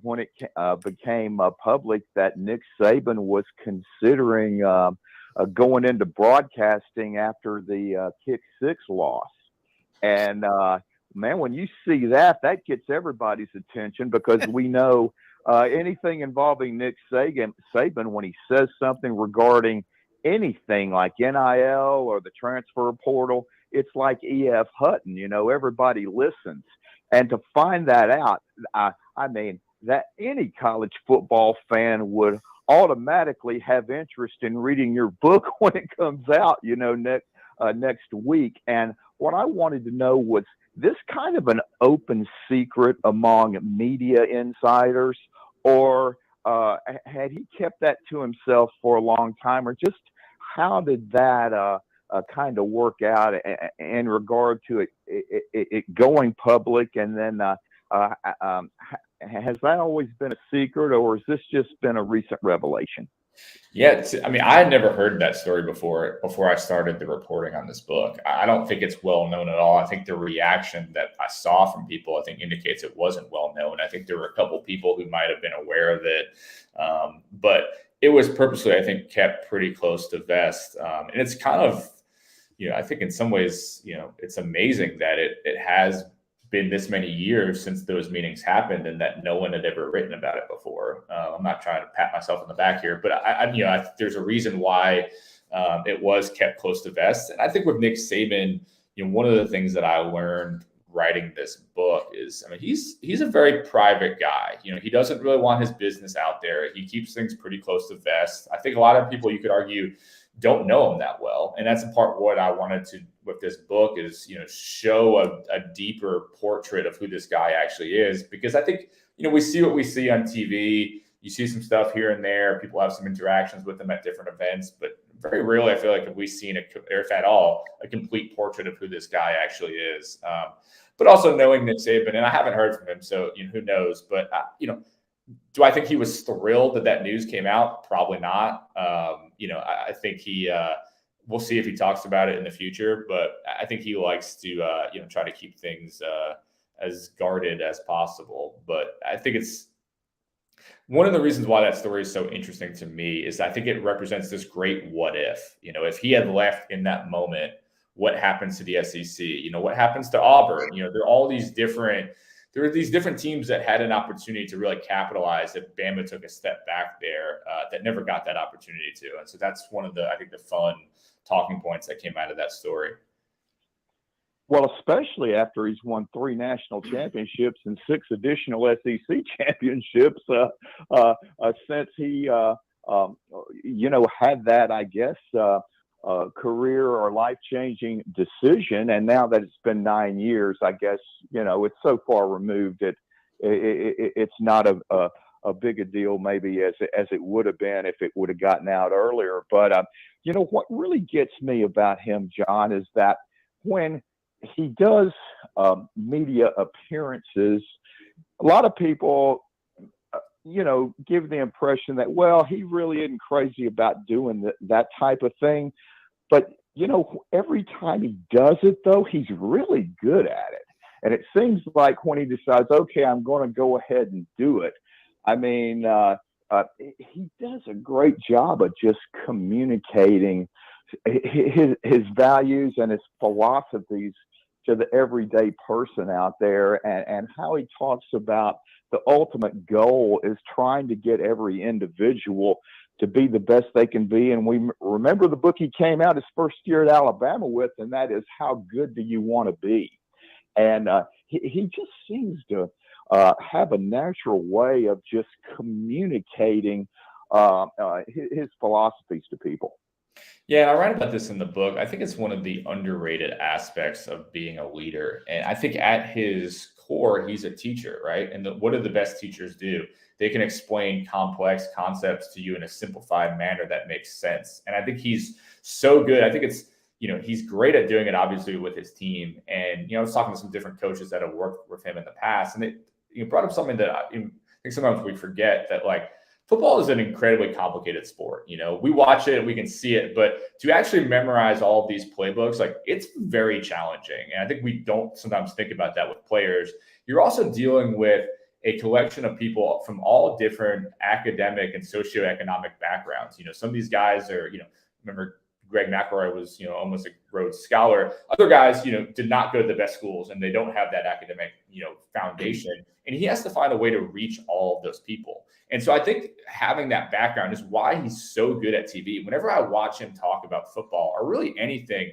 when it became public that Nick Saban was considering going into broadcasting after the Kick 6 loss. And man, when you see that gets everybody's attention because we know anything involving Nick Saban, when he says something regarding anything like NIL or the transfer portal, it's like E.F. Hutton, everybody listens. And to find that out, I mean, that any college football fan would automatically have interest in reading your book when it comes out, next week. And what I wanted to know was this kind of an open secret among media insiders, or had he kept that to himself for a long time, or just how did that kind of work out in regard to it going public? And then has that always been a secret, or has this just been a recent revelation? Yeah, I mean, I had never heard that story before I started the reporting on this book. I don't think it's well known at all. I think the reaction that I saw from people, I think, indicates it wasn't well known. I think there were a couple people who might have been aware of it, but it was purposely, I think, kept pretty close to vest. And it's kind of, I think in some ways, it's amazing that it has been this many years since those meetings happened and that no one had ever written about it before. I'm not trying to pat myself on the back here, but there's a reason why it was kept close to vest. And I think with Nick Saban, one of the things that I learned writing this book is, I mean, he's a very private guy. He doesn't really want his business out there. He keeps things pretty close to vest. I think a lot of people, you could argue, don't know him that well. And that's in part what I wanted to, with this book, is, show a deeper portrait of who this guy actually is. Because I think, we see what we see on TV. You see some stuff here and there. People have some interactions with him at different events, but very rarely, I feel like, have we seen, or if at all, a complete portrait of who this guy actually is. But also knowing Nick Saban, and I haven't heard from him, so who knows? But do I think he was thrilled that news came out? Probably not. I think we'll see if he talks about it in the future, but I think he likes to, try to keep things as guarded as possible. But I think it's one of the reasons why that story is so interesting to me is I think it represents this great what if. If he had left in that moment, what happens to the SEC? What happens to Auburn? There are these different teams that had an opportunity to really capitalize if Bama took a step back there that never got that opportunity to. And so that's one of the fun talking points that came out of that story. Well, especially after he's won 3 national championships and 6 additional SEC championships since he, had that, I guess, career or life-changing decision. And now that it's been 9 years, I guess, it's so far removed that it's not a big a deal maybe as it would have been if it would have gotten out earlier. But, what really gets me about him, John, is that when he does media appearances, a lot of people, give the impression that, well, he really isn't crazy about doing that type of thing. But, every time he does it, though, he's really good at it. And it seems like when he decides, okay, I'm going to go ahead and do it, I mean, he does a great job of just communicating his values and his philosophies to the everyday person out there, and how he talks about the ultimate goal is trying to get every individual to be the best they can be. And we remember the book he came out his first year at Alabama with, and that is How Good Do You Want to Be? And he just seems to have a natural way of just communicating his philosophies to people. Yeah, I write about this in the book. I think it's one of the underrated aspects of being a leader. And I think at his core, he's a teacher, right? And what do the best teachers do? They can explain complex concepts to you in a simplified manner that makes sense. And I think he's so good. I think it's, he's great at doing it, obviously, with his team. And, I was talking to some different coaches that have worked with him in the past, and they brought up something that I think sometimes we forget, that football is an incredibly complicated sport. We watch it, we can see it, but to actually memorize all of these playbooks, it's very challenging. And I think we don't sometimes think about that with players. You're also dealing with a collection of people from all different academic and socioeconomic backgrounds. Some of these guys are, remember Greg McElroy was, almost a Rhodes Scholar. Other guys, did not go to the best schools, and they don't have that academic, foundation. And he has to find a way to reach all of those people. And so I think having that background is why he's so good at TV. Whenever I watch him talk about football or really anything,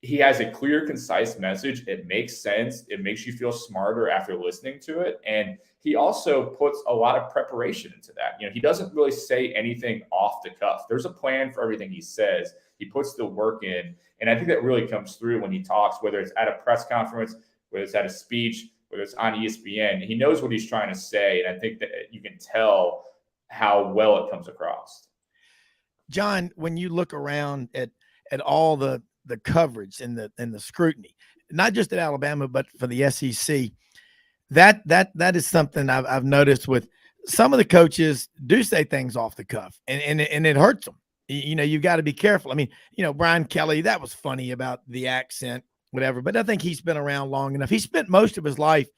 he has a clear, concise message. It makes sense. It makes you feel smarter after listening to it. And he also puts a lot of preparation into that. He doesn't really say anything off the cuff. There's a plan for everything he says. He puts the work in. And I think that really comes through when he talks, whether it's at a press conference, whether it's at a speech, whether it's on ESPN. He knows what he's trying to say. And I think that you can tell how well it comes across. John, when you look around at all the coverage and the scrutiny, not just at Alabama, but for the SEC, that is something I've noticed with some of the coaches do say things off the cuff, and it hurts them. You know, you've got to be careful. I mean, you know, Brian Kelly, that was funny about the accent, whatever, but I think he's been around long enough. He spent most of his life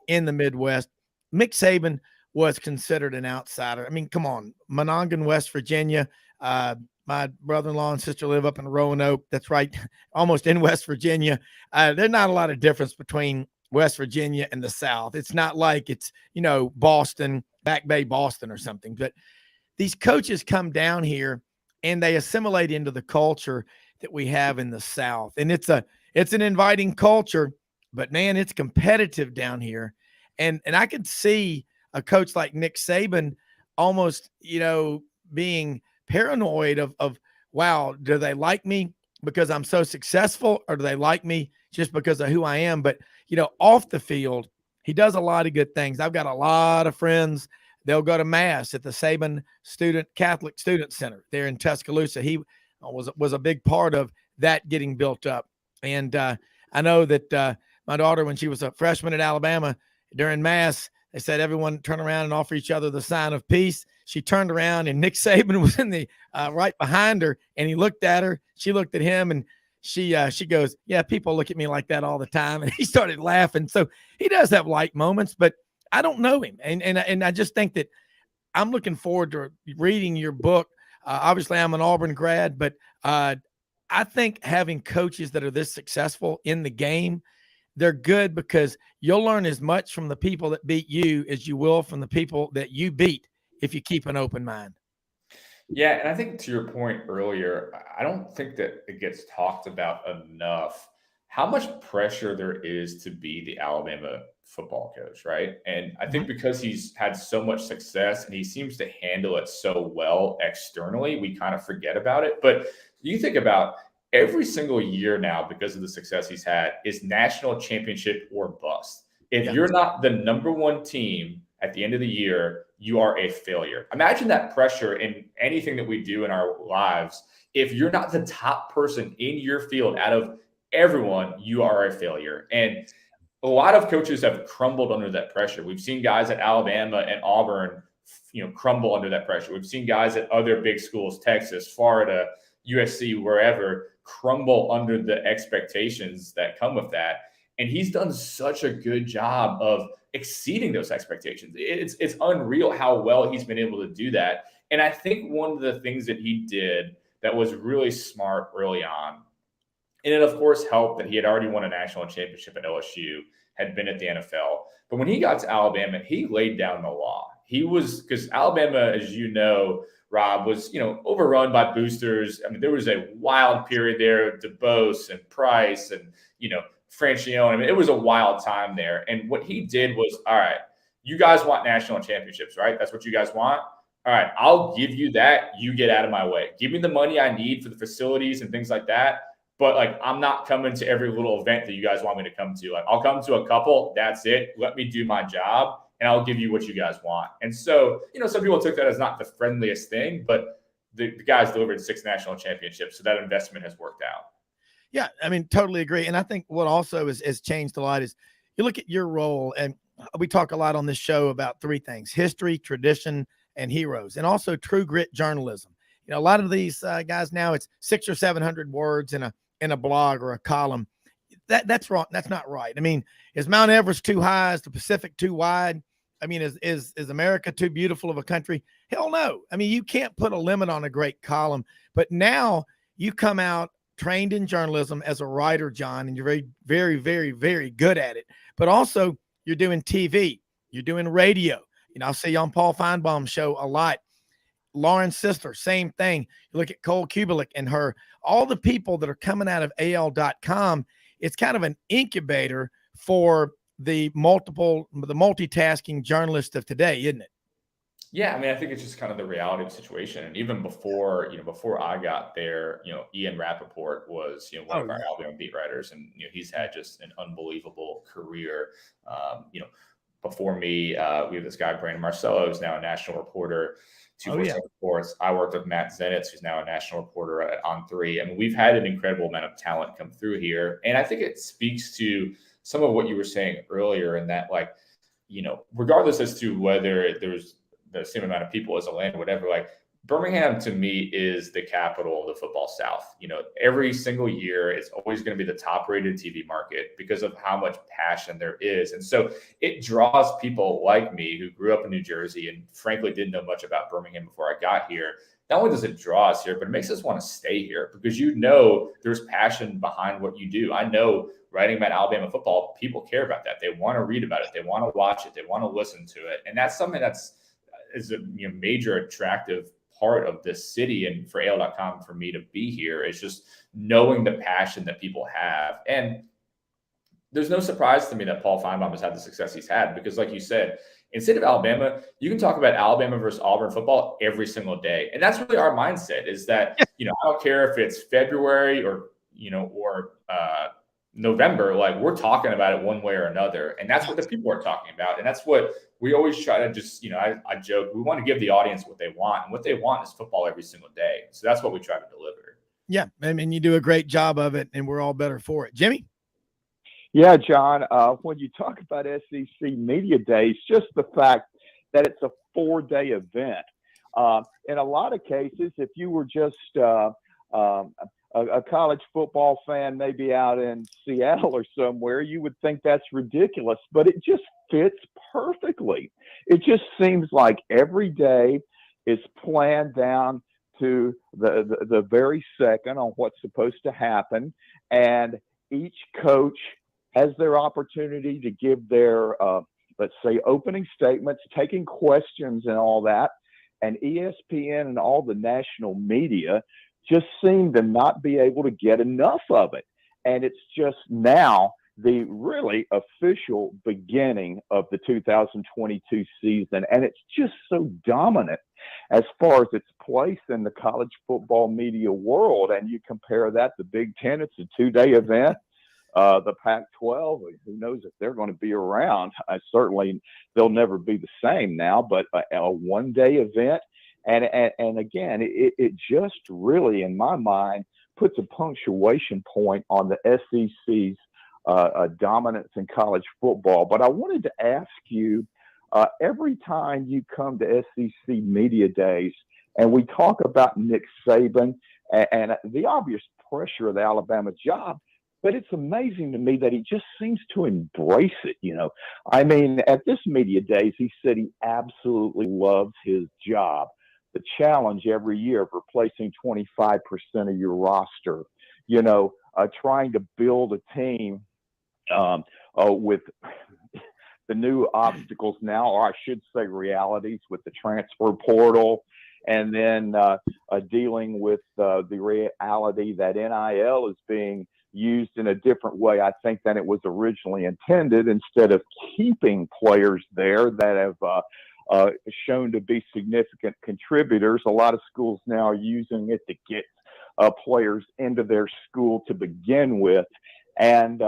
in the Midwest. Mick Saban was considered an outsider. I mean, come on, Monongah, West Virginia. My brother-in-law and sister live up in Roanoke. That's right, almost in West Virginia. There's not a lot of difference between West Virginia and the South. It's not like it's, you know, Boston, Back Bay, Boston or something. But these coaches come down here and they assimilate into the culture that we have in the South. And it's an inviting culture, but man, it's competitive down here. And I could see a coach like Nick Saban almost, you know, being paranoid of, wow, do they like me because I'm so successful, or do they like me just because of who I am? But, you know, off the field, he does a lot of good things. I've got a lot of friends. They'll go to mass at the Saban Catholic Student Center there in Tuscaloosa. He was a big part of that getting built up. And I know that my daughter, when she was a freshman at Alabama, during mass, they said everyone turn around and offer each other the sign of peace. She turned around and Nick Saban was in the right behind her, and he looked at her. She looked at him, and she goes, "Yeah, people look at me like that all the time." And he started laughing. So he does have light moments, but I don't know him, and I just think that I'm looking forward to reading your book. Obviously, I'm an Auburn grad, but I think having coaches that are this successful in the game, they're good because you'll learn as much from the people that beat you as you will from the people that you beat if you keep an open mind. Yeah, and I think to your point earlier, I don't think that it gets talked about enough how much pressure there is to be the Alabama football coach, right? And I think because he's had so much success and he seems to handle it so well externally, we kind of forget about it. But you think about every single year now, because of the success he's had, is national championship or bust. If you're not the number one team at the end of the year, you are a failure. Imagine that pressure in anything that we do in our lives. If you're not the top person in your field out of everyone, you are a failure. And a lot of coaches have crumbled under that pressure. We've seen guys at Alabama and Auburn, crumble under that pressure. We've seen guys at other big schools, Texas, Florida, USC, wherever, crumble under the expectations that come with that. And he's done such a good job of exceeding those expectations. It's unreal how well he's been able to do that. And I think one of the things that he did that was really smart early on, and it of course helped that he had already won a national championship at LSU, had been at the NFL. But when he got to Alabama, he laid down the law. He was, because Alabama, as you know, Rob, was, overrun by boosters. I mean, there was a wild period there, DeBose and Price and, Francione. I mean, it was a wild time there. And what he did was, all right, you guys want national championships, right? That's what you guys want. All right, I'll give you that. You get out of my way. Give me the money I need for the facilities and things like that. But I'm not coming to every little event that you guys want me to come to. I'll come to a couple. That's it. Let me do my job, and I'll give you what you guys want. And so, some people took that as not the friendliest thing, but the guys delivered 6 national championships, so that investment has worked out. Yeah, I mean, totally agree. And I think what also has changed a lot is you look at your role, and we talk a lot on this show about 3 things: history, tradition, and heroes, and also true grit journalism. A lot of these guys now, it's 600 or 700 words in a blog or a column. That's wrong. That's not right. I mean, is Mount Everest too high? Is the Pacific too wide? I mean, is America too beautiful of a country? Hell no. I mean, you can't put a limit on a great column. But now you come out trained in journalism as a writer, John, and you're very, very, very, very good at it. But also you're doing TV, you're doing radio. I'll see you on Paul Feinbaum's show a lot. Lauren's sister, same thing. You look at Cole Kubelik and all the people that are coming out of AL.com. It's kind of an incubator for the multitasking journalists of today, isn't it? Yeah, I mean, I think it's just kind of the reality of the situation. And even before I got there, Ian Rappaport was, one of our Alabama beat writers, and he's had just an unbelievable career. Before me, we have this guy Brandon Marcello, who's now a national reporter. 247 Sports. I worked with Matt Zenitz, who's now a national reporter at On3. I mean, we've had an incredible amount of talent come through here, and I think it speaks to some of what you were saying earlier, in that, regardless as to whether there's the same amount of people as Atlanta, whatever. Like Birmingham to me is the capital of the football South. Every single year it's always going to be the top rated TV market because of how much passion there is. And so it draws people like me who grew up in New Jersey and frankly didn't know much about Birmingham before I got here. Not only does it draw us here, but it makes us want to stay here because there's passion behind what you do. I know writing about Alabama football, people care about that. They want to read about it. They want to watch it. They want to listen to it. And that's something is a major attractive part of this city. And for AL.com, for me to be here, is just knowing the passion that people have. And there's no surprise to me that Paul Feinbaum has had the success he's had because, like you said, in the state of Alabama, you can talk about Alabama versus Auburn football every single day. And that's really our mindset is that, I don't care if it's February or November, like we're talking about it one way or another. And that's what the people are talking about. And that's what we always try to just, I joke, we want to give the audience what they want. And what they want is football every single day. So that's what we try to deliver. Yeah. I mean, you do a great job of it and we're all better for it. Jimmy? Yeah, John, when you talk about SEC Media Days, just the fact that it's a 4-day event. In a lot of cases, if you were just a college football fan, maybe out in Seattle or somewhere, you would think that's ridiculous, but it just fits perfectly. It just seems like every day is planned down to the very second on what's supposed to happen. And each coach has their opportunity to give their, let's say, opening statements, taking questions and all that. And ESPN and all the national media just seem to not be able to get enough of it. And it's just now the really official beginning of the 2022 season. And it's just so dominant as far as its place in the college football media world. And you compare that to Big Ten, it's a 2-day event. The Pac-12, who knows if they're going to be around. Certainly they'll never be the same now, but a 1-day event. And again, it just really, in my mind, puts a punctuation point on the SEC's dominance in college football. But I wanted to ask you, every time you come to SEC Media Days and we talk about Nick Saban and the obvious pressure of the Alabama job, but it's amazing to me that he just seems to embrace it. I mean, at this Media Days, he said he absolutely loves his job. The challenge every year of replacing 25% of your roster, trying to build a team with the new obstacles now, or I should say realities with the transfer portal, and then dealing with the reality that NIL is being used in a different way, I think, than it was originally intended, instead of keeping players there that have shown to be significant contributors. A lot of schools now are using it to get players into their school to begin with. And,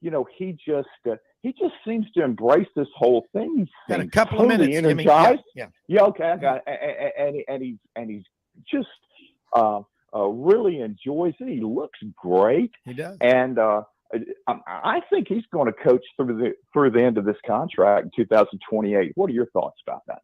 he just seems to embrace this whole thing. Got a couple of minutes, Jimmy. Yeah, okay, I got it. And he's just really enjoys it. He looks great. He does. And I think he's going to coach through the end of this contract in 2028. What are your thoughts about that?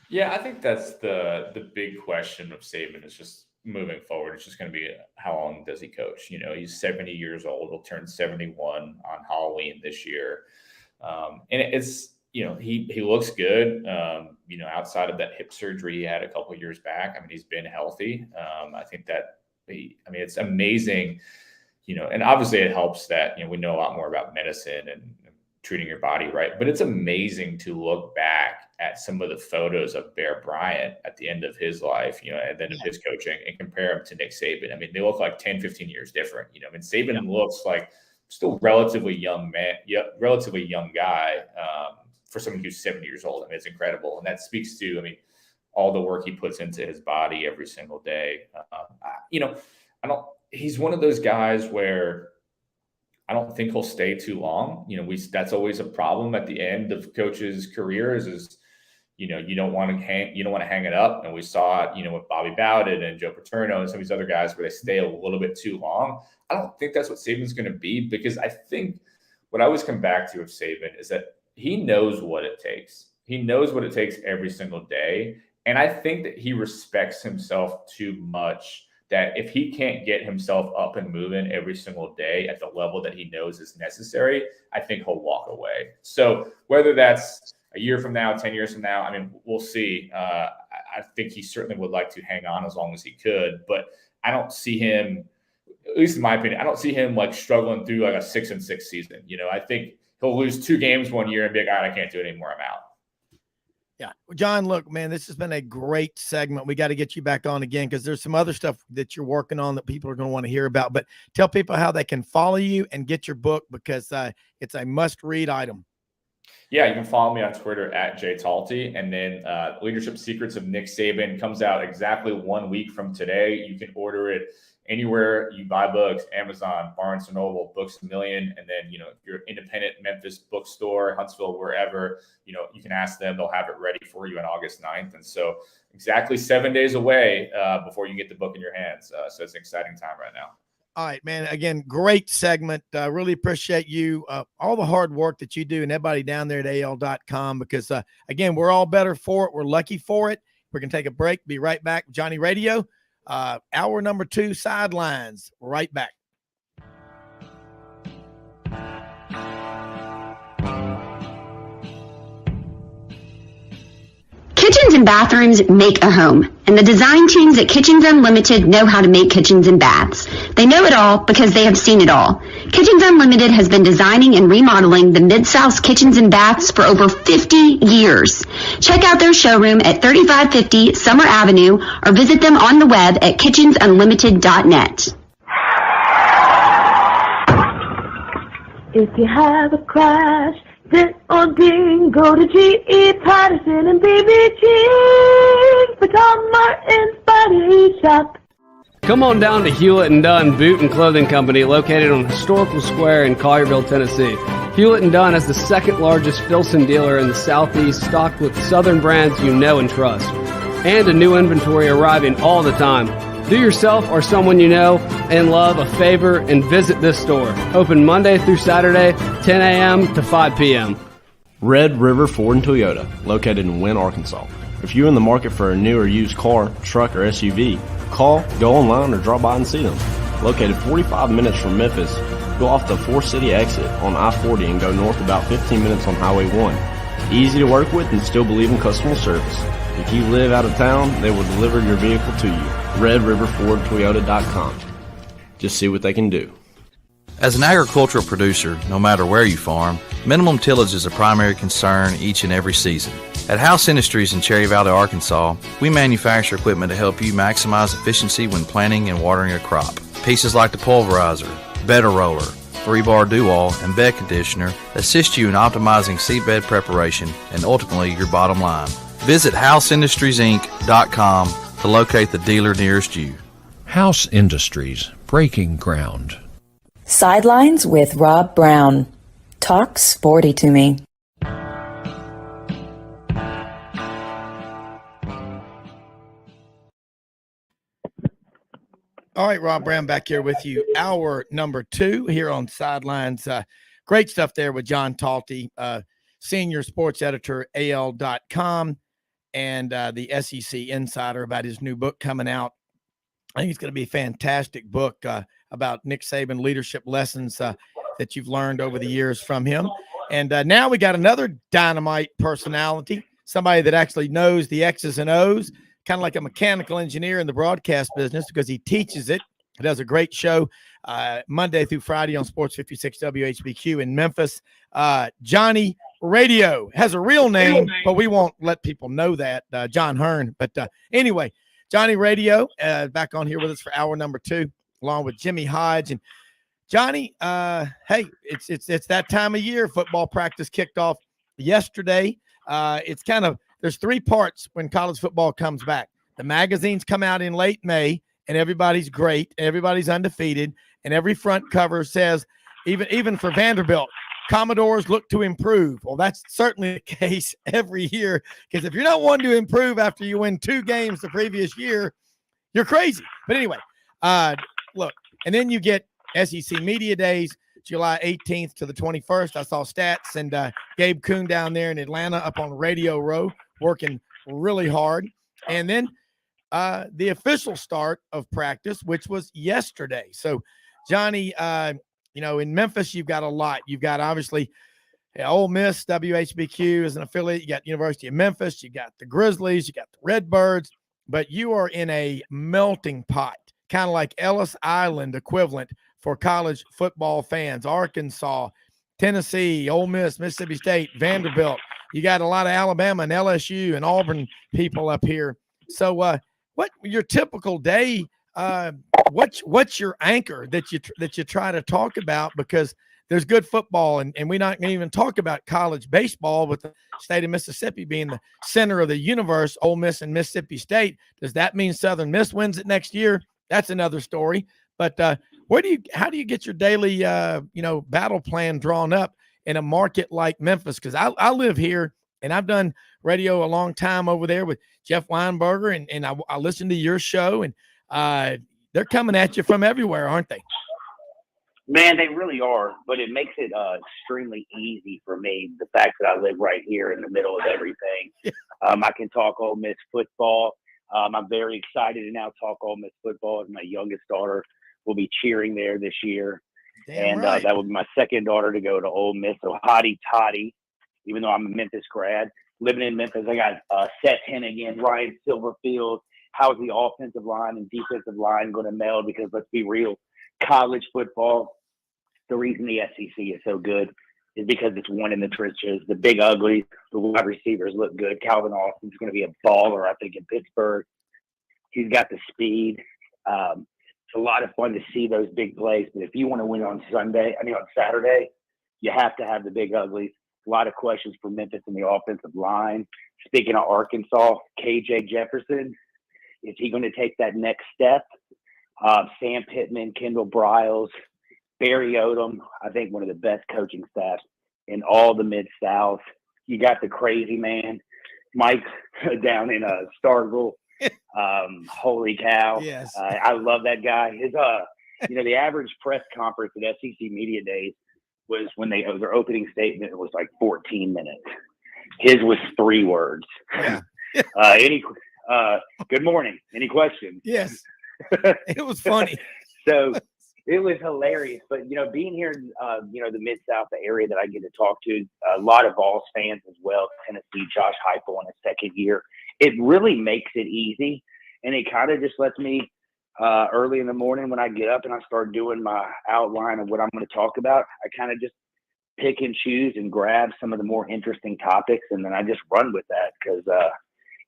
Yeah, I think that's the big question of Saban is just moving forward. It's just going to be how long does he coach? He's 70 years old. He'll turn 71 on Halloween this year. And it's, he looks good. Outside of that hip surgery he had a couple of years back, I mean, he's been healthy. I think that it's amazing, and obviously it helps that, we know a lot more about medicine and treating your body right. But it's amazing to look back at some of the photos of Bear Bryant at the end of his life, and then of his coaching, and compare him to Nick Saban. I mean, they look like 10, 15 years different. Saban looks like still relatively young guy for someone who's 70 years old. I mean, it's incredible. And that speaks to, all the work he puts into his body every single day. He's one of those guys where I don't think he'll stay too long. That's always a problem at the end of coaches' careers is, you don't want to hang it up. And we saw it, with Bobby Bowden and Joe Paterno and some of these other guys where they stay a little bit too long. I don't think that's what Saban's going to be, because I think what I always come back to of Saban is that he knows what it takes. He knows what it takes every single day. And I think that he respects himself too much, that if he can't get himself up and moving every single day at the level that he knows is necessary, I think he'll walk away. So whether that's a year from now, 10 years from now, I mean, we'll see. I think he certainly would like to hang on as long as he could, but I don't see him, at least in my opinion, I don't see him like struggling through like a 6-6 season. I think he'll lose 2 games one year and be like, all right, I can't do it anymore, I'm out. Yeah. John, look, man, this has been a great segment. We got to get you back on again because there's some other stuff that you're working on that people are going to want to hear about. But tell people how they can follow you and get your book because it's a must-read item. Yeah, you can follow me on Twitter at @JTalty. And then Leadership Secrets of Nick Saban comes out exactly 1 week from today. You can order it anywhere you buy books, Amazon, Barnes & Noble, Books A Million. And then, if you're independent Memphis bookstore, Huntsville, wherever, you can ask them. They'll have it ready for you on August 9th. And so exactly 7 days away before you get the book in your hands. So it's an exciting time right now. All right, man. Again, great segment. Really appreciate you, all the hard work that you do and everybody down there at AL.com because, again, we're all better for it. We're lucky for it. We're going to take a break. Be right back. Johnny Radio. Hour number 2, Sidelines. Right back. Kitchens and bathrooms make a home, and the design teams at Kitchens Unlimited know how to make kitchens and baths. They know it all because they have seen it all. Kitchens Unlimited has been designing and remodeling the Mid-South's kitchens and baths for over 50 years. Check out their showroom at 3550 Summer Avenue or visit them on the web at kitchensunlimited.net. If you have a crash, dent or ding, go to G.E. Patterson and BB King for Tom Martin's Body Shop. Come on down to Hewlett & Dunn Boot and Clothing Company located on Historical Square in Collierville, Tennessee. Hewlett & Dunn is the second largest Filson dealer in the Southeast, stocked with Southern brands you know and trust. And a new inventory arriving all the time. Do yourself or someone you know and love a favor and visit this store. Open Monday through Saturday, 10 a.m. to 5 p.m. Red River Ford and Toyota, located in Wynne, Arkansas. If you're in the market for a new or used car, truck, or SUV, call, go online, or drop by and see them. Located 45 minutes from Memphis, go off the 4-city exit on I-40 and go north about 15 minutes on Highway 1. Easy to work with and still believe in customer service. If you live out of town, they will deliver your vehicle to you. RedRiverFordToyota.com. Just see what they can do. As an agricultural producer, no matter where you farm, minimum tillage is a primary concern each and every season. At House Industries in Cherry Valley, Arkansas, we manufacture equipment to help you maximize efficiency when planting and watering a crop. Pieces like the pulverizer, bedder roller, 3-bar do-all, and bed conditioner assist you in optimizing seedbed preparation and ultimately your bottom line. Visit HouseIndustriesInc.com to locate the dealer nearest you. House Industries, breaking ground. Sidelines with Rob Brown. Talk sporty to me. All right, Rob Brown back here with you. Hour number 2 here on Sidelines. Great stuff there with John Talty, senior sports editor, AL.com, and the SEC Insider about his new book coming out. I think it's going to be a fantastic book about Nick Saban leadership lessons that you've learned over the years from him. And now we got another dynamite personality, somebody that actually knows the X's and O's, kind of like a mechanical engineer in the broadcast business because he teaches it. He does a great show Monday through Friday on Sports 56 WHBQ in Memphis. Johnny Radio has a real name, but we won't let people know that, John Hearn. But anyway, Johnny Radio back on here with us for hour number 2, along with Jimmy Hodge. And Johnny, hey, it's that time of year. Football practice kicked off yesterday. It's kind of, there's 3 parts when college football comes back. The magazines come out in late May, and everybody's great, everybody's undefeated, and every front cover says, even for Vanderbilt, Commodores look to improve. Well, that's certainly the case every year, because if you're not one to improve after you win 2 games the previous year, you're crazy. But anyway, look, and then you get SEC Media Days. July 18th to the 21st. I saw stats, and Gabe Kuhn down there in Atlanta up on Radio Row working really hard. And then the official start of practice, which was yesterday. So, Johnny, in Memphis, you've got a lot. You've got, obviously, Ole Miss, WHBQ is an affiliate. You got University of Memphis. You got the Grizzlies. You got the Redbirds. But you are in a melting pot, kind of like Ellis Island equivalent for college football fans. Arkansas, Tennessee, Ole Miss, Mississippi State, Vanderbilt. You got a lot of Alabama and LSU and Auburn people up here. So what your typical day, what's your anchor that you try to talk about? Because there's good football, and we're not going to even talk about college baseball with the state of Mississippi being the center of the universe, Ole Miss and Mississippi State. Does that mean Southern Miss wins it next year? That's another story. But how do you get your daily, battle plan drawn up in a market like Memphis? Because I live here, and I've done radio a long time over there with Jeff Weinberger, and I listen to your show, and they're coming at you from everywhere, aren't they? Man, they really are, but it makes it extremely easy for me, the fact that I live right here in the middle of everything. I can talk Ole Miss football. I'm very excited to now talk Ole Miss football. My youngest daughter will be cheering there this year. Damn right. That will be my second daughter to go to Ole Miss. So hotty toddy, even though I'm a Memphis grad. Living in Memphis, I got Seth Hennigan, Ryan Silverfield. How's the offensive line and defensive line going to meld? Because let's be real, college football, the reason the SEC is so good is because it's won in the trenches. The big ugly, the wide receivers look good. Calvin Austin's going to be a baller, I think, in Pittsburgh. He's got the speed. It's a lot of fun to see those big plays. But if you want to win on Saturday, you have to have the big uglies. A lot of questions for Memphis in the offensive line. Speaking of Arkansas, KJ Jefferson, is he going to take that next step? Sam Pittman, Kendall Briles, Barry Odom, I think one of the best coaching staffs in all the Mid-South. You got the crazy man, Mike, down in Starkville. Holy cow. Yes. I love that guy. His, the average press conference at SEC Media Days was when their opening statement was like 14 minutes. His was 3 words. Yeah. Good morning. Any questions? Yes. It was funny. So it was hilarious. But, being here in, the Mid-South, the area that I get to talk to, a lot of Vols fans as well, Tennessee, Josh Heupel in his second year, it really makes it easy. And it kind of just lets me, early in the morning when I get up and I start doing my outline of what I'm going to talk about, I kind of just pick and choose and grab some of the more interesting topics. And then I just run with that because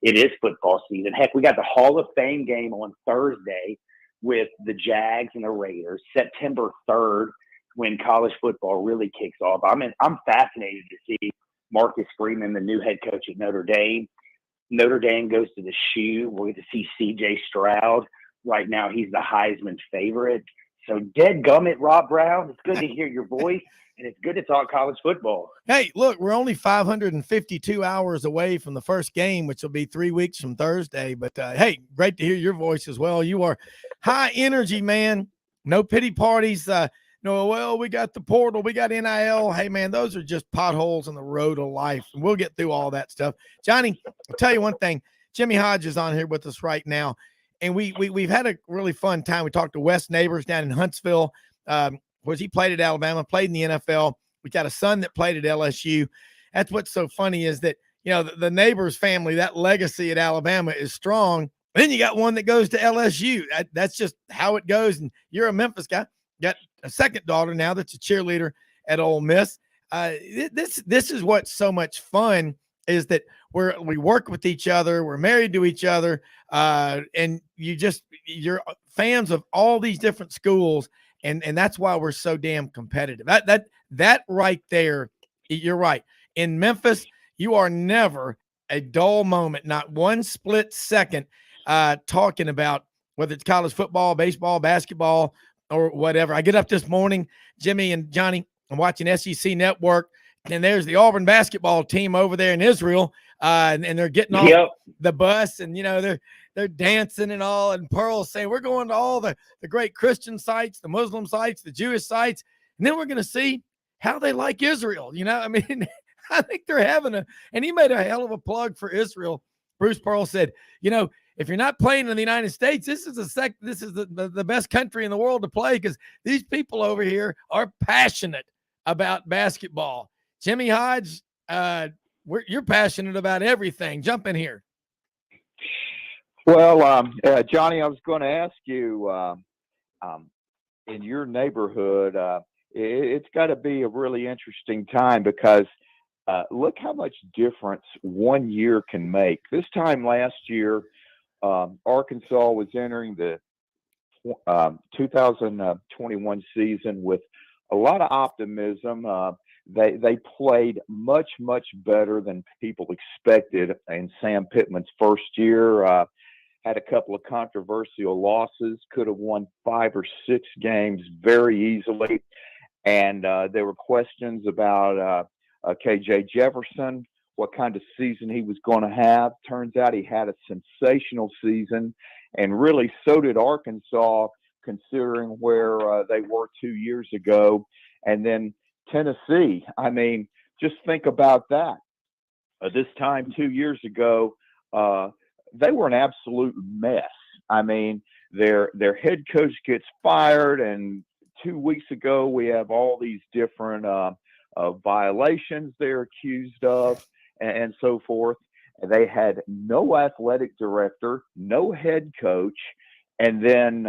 it is football season. Heck, we got the Hall of Fame game on Thursday with the Jags and the Raiders, September 3rd, when college football really kicks off. I'm fascinated to see Marcus Freeman, the new head coach at Notre Dame. Notre Dame goes to the shoe. We'll get to see C.J. Stroud. Right now, he's the Heisman favorite. So, dadgummit, Rob Brown, it's good to hear your voice, and it's good to talk college football. Hey, look, we're only 552 hours away from the first game, which will be 3 weeks from Thursday. But, hey, great to hear your voice as well. You are high energy, man. No pity parties. We got the portal. We got NIL. Hey, man, those are just potholes in the road of life. And we'll get through all that stuff. Johnny, I'll tell you one thing. Jimmy Hodge is on here with us right now. And we've had a really fun time. We talked to Wes Neighbors down in Huntsville, where he played at Alabama, played in the NFL. We got a son that played at LSU. That's what's so funny is that, the Neighbors family, that legacy at Alabama is strong. Then you got one that goes to LSU. That's just how it goes. And you're a Memphis guy. Got a second daughter now that's a cheerleader at Ole Miss. This is what's so much fun is that we work with each other. We're married to each other. And you're fans of all these different schools. And that's why we're so damn competitive. That right there, you're right. In Memphis, you are never a dull moment, not one split second talking about whether it's college football, baseball, basketball, or whatever. I get up this morning, Jimmy and Johnny, I'm watching SEC Network, and there's the Auburn basketball team over there in Israel, and they're getting off the bus, and they're dancing and all, and Pearl's saying, we're going to all the great Christian sites, the Muslim sites, the Jewish sites, And then we're going to see how they like Israel. I mean, I think they're having and he made a hell of a plug for Israel. Bruce Pearl said, if you're not playing in the United States, this is the best country in the world to play, because these people over here are passionate about basketball. Jimmy Hodge, you're passionate about everything. Jump in here. Well, Johnny, I was going to ask you, in your neighborhood, it's got to be a really interesting time, because look how much difference 1 year can make. This time last year, Arkansas was entering the 2021 season with a lot of optimism. They played much, much better than people expected in Sam Pittman's first year. Had a couple of controversial losses, could have won 5 or 6 games very easily. And there were questions about KJ Jefferson, what kind of season he was going to have. Turns out he had a sensational season, and really so did Arkansas, considering where they were 2 years ago. And then Tennessee, I mean, just think about that. This time 2 years ago, they were an absolute mess. I mean, their head coach gets fired, and 2 weeks ago we have all these different violations they're accused of, and so forth. They had no athletic director, no head coach, and then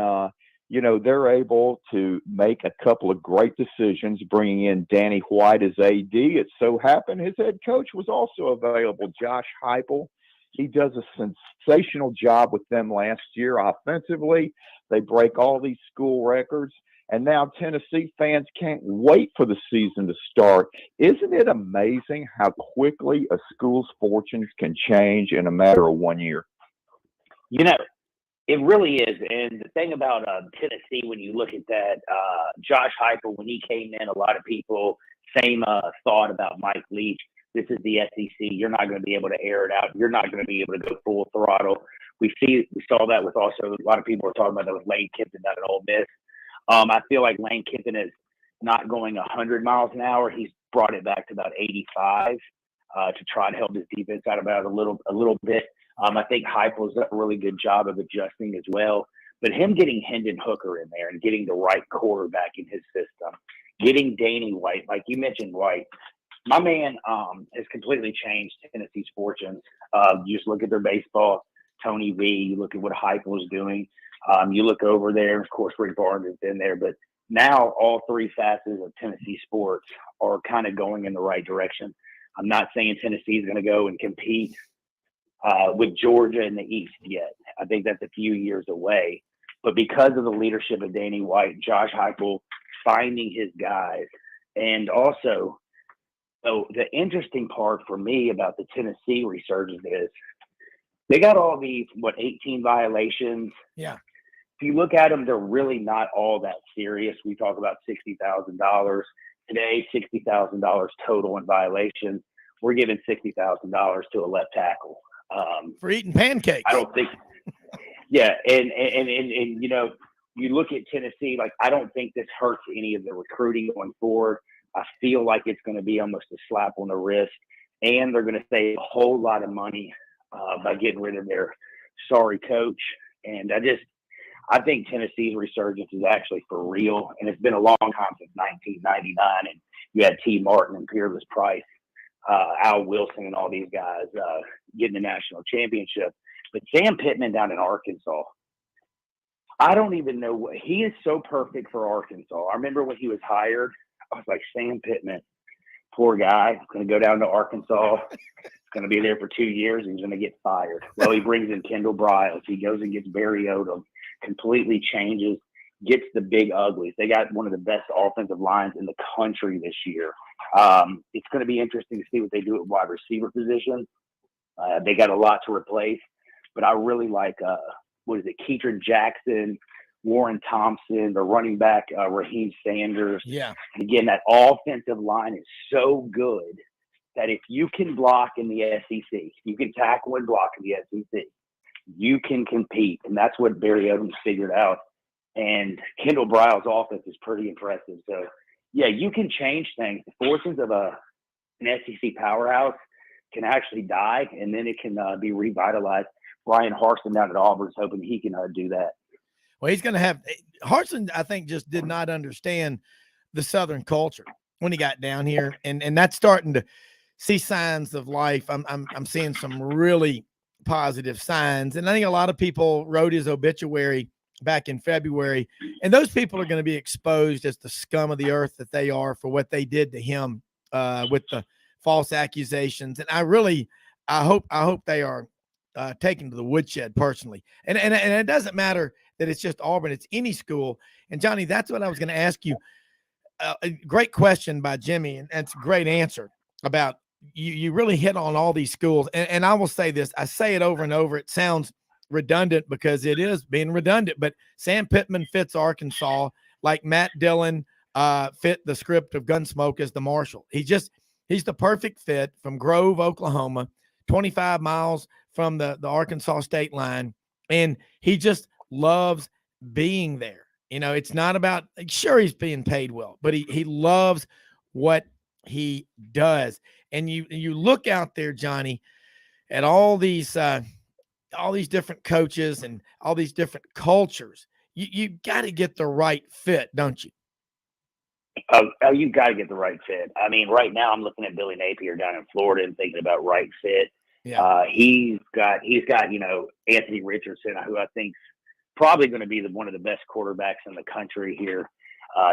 they're able to make a couple of great decisions, bringing in Danny White as AD. It so happened his head coach was also available, Josh Heupel. He does a sensational job with them last year offensively. They break all these school records, and now Tennessee fans can't wait for the season to start. Isn't it amazing how quickly a school's fortunes can change in a matter of 1 year? It really is. And the thing about Tennessee, when you look at that, Josh Heupel, when he came in, a lot of people, same thought about Mike Leach. This is the SEC. You're not going to be able to air it out. You're not going to be able to go full throttle. We saw that with also a lot of people were talking about that with Lane Kiffin down at Ole Miss. I feel like Lane Kiffin is not going 100 miles an hour. He's brought it back to about 85 to try to help his defense out about a little bit. I think Heupel's done a really good job of adjusting as well. But him getting Hendon Hooker in there and getting the right quarterback in his system, getting Danny White, like you mentioned, White, my man has completely changed Tennessee's fortunes. You just look at their baseball, Tony V. You look at what Heupel is doing. You look over there, of course, Rick Barnes has been there. But now all 3 facets of Tennessee sports are kind of going in the right direction. I'm not saying Tennessee is going to go and compete with Georgia in the East yet. I think that's a few years away. But because of the leadership of Danny White, Josh Heupel finding his guys, and also – so the interesting part for me about the Tennessee resurgence is they got all these, 18 violations. Yeah. If you look at them, they're really not all that serious. We talk about $60,000 today, $60,000 total in violations. We're giving $60,000 to a left tackle. For eating pancakes. I don't think – yeah, and you look at Tennessee, like I don't think this hurts any of the recruiting going forward. I feel like it's going to be almost a slap on the wrist, and they're going to save a whole lot of money by getting rid of their sorry coach. And I think Tennessee's resurgence is actually for real, and it's been a long time since 1999. And you had T. Martin and Peerless Price, Al Wilson, and all these guys getting the national championship. But Sam Pittman down in Arkansas, I don't even know he is so perfect for Arkansas. I remember when he was hired, I was like, Sam Pittman, poor guy, going to go down to Arkansas. He's going to be there for 2 years, and he's going to get fired. Well, he brings in Kendall Briles. He goes and gets Barry Odom, completely changes, gets the big uglies. They got one of the best offensive lines in the country this year. It's going to be interesting to see what they do at wide receiver position. They got a lot to replace, but I really like, Keaton Jackson, Warren Thompson, the running back, Raheem Sanders. Yeah. And again, that offensive line is so good that if you can block in the SEC, you can tackle and block in the SEC, you can compete. And that's what Barry Odom figured out. And Kendall Briles' offense is pretty impressive. So yeah, you can change things. The fortunes of an SEC powerhouse can actually die, and then it can be revitalized. Brian Harsin down at Auburn is hoping he can do that. Well, he's going to have Harsin, I think, just did not understand the Southern culture when he got down here, and that's starting to see signs of life. I'm seeing some really positive signs, and I think a lot of people wrote his obituary back in February, and those people are going to be exposed as the scum of the earth that they are for what they did to him with the false accusations. And I hope they are taken to the woodshed personally. And it doesn't matter that it's just Auburn, it's any school. And Johnny, that's what I was going to ask you. A great question by Jimmy, and it's a great answer about you really hit on all these schools. And I will say this, I say it over and over. It sounds redundant because it is being redundant, but Sam Pittman fits Arkansas like Matt Dillon fit the script of Gunsmoke as the marshal. He's the perfect fit from Grove, Oklahoma, 25 miles from the Arkansas state line. And he just loves being there. You know, it's not about, sure, he's being paid well, but he loves what he does. And you look out there, Johnny, at all these different coaches and all these different cultures. You got to get the right fit, don't you? Oh, you got to get the right fit. I mean, right now I'm looking at Billy Napier down in Florida and thinking about right fit. Yeah. He's got Anthony Richardson, who I think's probably going to be one of the best quarterbacks in the country here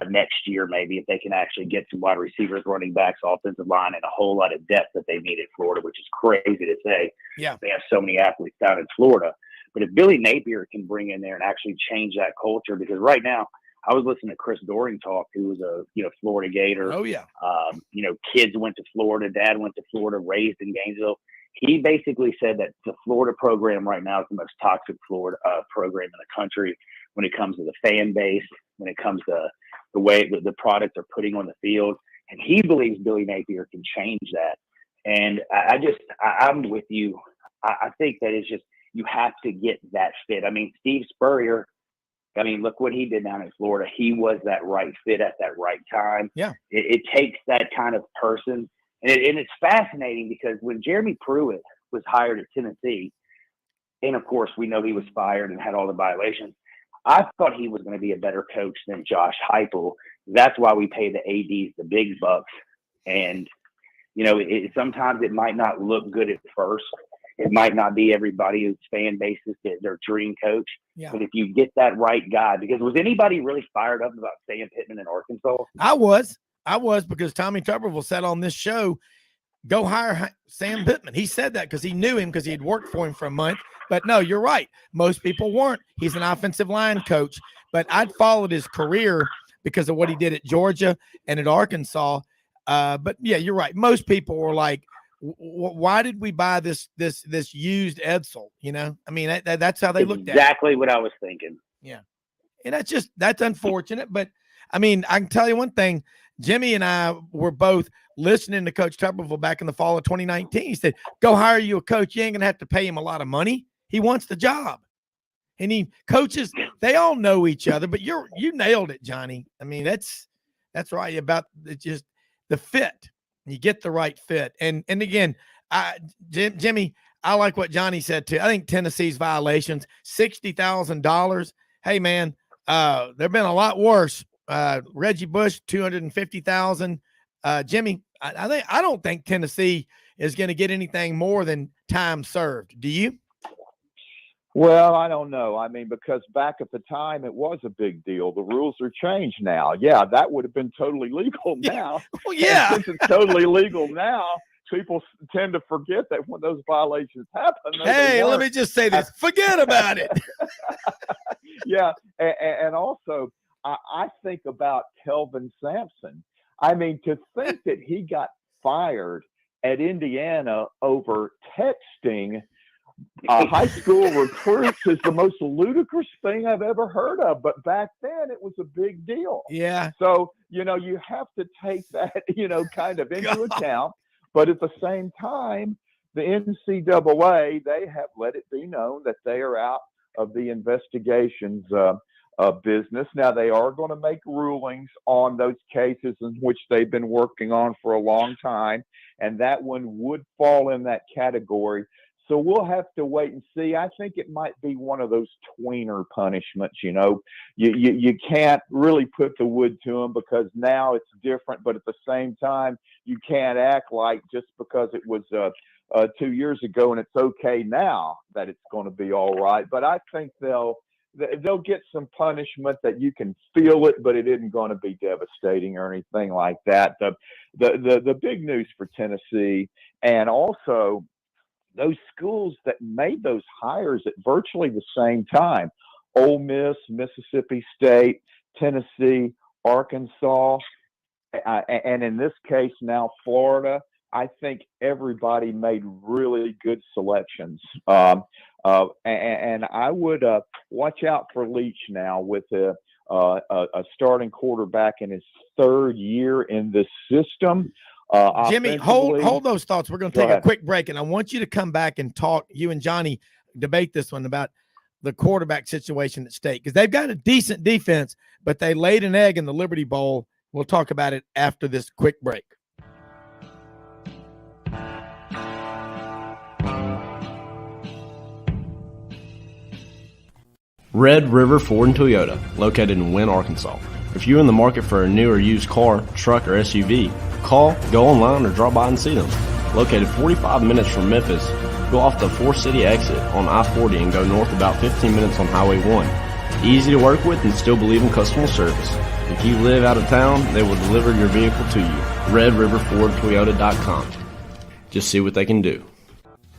next year, maybe, if they can actually get some wide receivers, running backs, offensive line, and a whole lot of depth that they need at Florida, which is crazy to say. Yeah. They have so many athletes down in Florida. But if Billy Napier can bring in there and actually change that culture, because right now I was listening to Chris Doering talk, who was a Florida Gator. Oh yeah. Kids went to Florida, dad went to Florida, raised in Gainesville. He basically said that the Florida program right now is the most toxic Florida program in the country when it comes to the fan base, when it comes to the way the products are putting on the field. And he believes Billy Napier can change that. And I'm with you. I think that it's just, you have to get that fit. I mean, Steve Spurrier, look what he did down in Florida. He was that right fit at that right time. Yeah. It takes that kind of person. And it's fascinating because when Jeremy Pruitt was hired at Tennessee, and of course we know he was fired and had all the violations, I thought he was going to be a better coach than Josh Heupel. That's why we pay the ADs the big bucks. And, sometimes it might not look good at first. It might not be everybody whose fan base is their dream coach. Yeah. But if you get that right guy, because was anybody really fired up about Sam Pittman in Arkansas? I was because Tommy Tuberville said on this show, go hire Sam Pittman. He said that because he knew him because he had worked for him for a month. But no, you're right. Most people weren't. He's an offensive line coach. But I'd followed his career because of what he did at Georgia and at Arkansas. But yeah, you're right. Most people were like, why did we buy this used Edsel? I mean, that's how they looked at it. Exactly what I was thinking. Yeah. And that's unfortunate. But I mean, I can tell you one thing. Jimmy and I were both listening to Coach Tuberville back in the fall of 2019. He said, go hire you a coach. You ain't going to have to pay him a lot of money. He wants the job. And coaches, they all know each other, but you nailed it, Johnny. I mean, that's right about just the fit. You get the right fit. And again, Jimmy, I like what Johnny said too. I think Tennessee's violations, $60,000. Hey man, there've been a lot worse. Reggie Bush, $250,000. Jimmy, I don't think Tennessee is going to get anything more than time served. Do you? Well, I don't know. I mean, because back at the time, it was a big deal. The rules are changed now. Yeah, that would have been totally legal now. Well, yeah. And since it's totally legal now, people tend to forget that when those violations happen. Hey, let me just say this. Forget about it. Yeah. And also, I think about Kelvin Sampson. I mean, to think that he got fired at Indiana over texting high school recruits is the most ludicrous thing I've ever heard of. But back then, it was a big deal. Yeah. So, you have to take that, kind of into account. But at the same time, the NCAA, they have let it be known that they are out of the investigations business. Now, they are going to make rulings on those cases in which they've been working on for a long time, and that one would fall in that category. So we'll have to wait and see. I think it might be one of those tweener punishments. You can't really put the wood to them because now it's different, but at the same time, you can't act like just because it was 2 years ago and it's okay now that it's going to be all right. But I think they'll get some punishment that you can feel it, but it isn't going to be devastating or anything like that. The big news for Tennessee, and also those schools that made those hires at virtually the same time, Ole Miss, Mississippi State, Tennessee, Arkansas, and in this case now Florida, I think everybody made really good selections. And I would watch out for Leach now with a starting quarterback in his third year in this system. Jimmy, hold those thoughts. We're going to take a quick break, and I want you to come back and talk. You and Johnny debate this one about the quarterback situation at State, because they've got a decent defense, but they laid an egg in the Liberty Bowl. We'll talk about it after this quick break. Red River Ford and Toyota, located in Wynne, Arkansas. If you're in the market for a new or used car, truck, or SUV, call, go online, or drop by and see them. Located 45 minutes from Memphis, go off the 4-city exit on I-40 and go north about 15 minutes on Highway 1. Easy to work with and still believe in customer service. If you live out of town, they will deliver your vehicle to you. RedRiverFordToyota.com. Just see what they can do.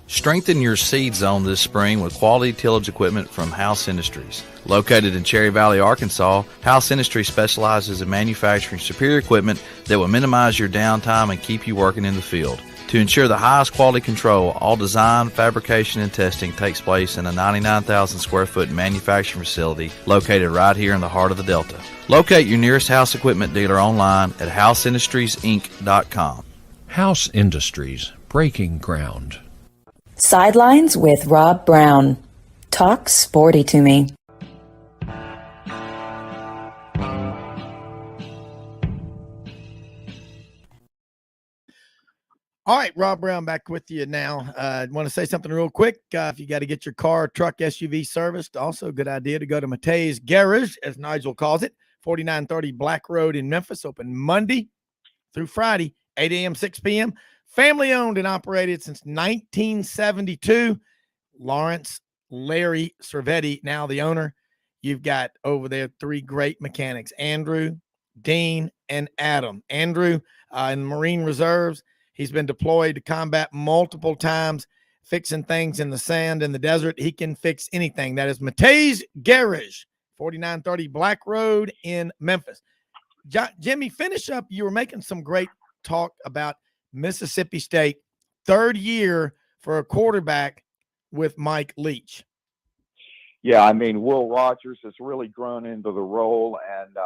Strengthen your seed zone this spring with quality tillage equipment from House Industries. Located in Cherry Valley, Arkansas, House Industries specializes in manufacturing superior equipment that will minimize your downtime and keep you working in the field. To ensure the highest quality control, all design, fabrication, and testing takes place in a 99,000 square foot manufacturing facility located right here in the heart of the Delta. Locate your nearest House equipment dealer online at houseindustriesinc.com. House Industries, breaking ground. Sidelines with Rob Brown. Talk sporty to me. All right, Rob Brown back with you now. I want to say something real quick. If you got to get your car, truck, SUV serviced, also a good idea to go to Matei's Garage, as Nigel calls it, 4930 Black Road in Memphis, open Monday through Friday, 8 a.m., 6 p.m., family owned and operated since 1972. Lawrence Larry Cervetti, now the owner. You've got over there 3 great mechanics, Andrew, Dean, and Adam. Andrew in the Marine Reserves. He's been deployed to combat multiple times, fixing things in the sand, in the desert. He can fix anything. That is Matei's Garage, 4930 Black Road in Memphis. Jimmy, finish up. You were making some great talk about Mississippi State, third year for a quarterback with Mike Leach. Yeah, I mean, Will Rogers has really grown into the role, and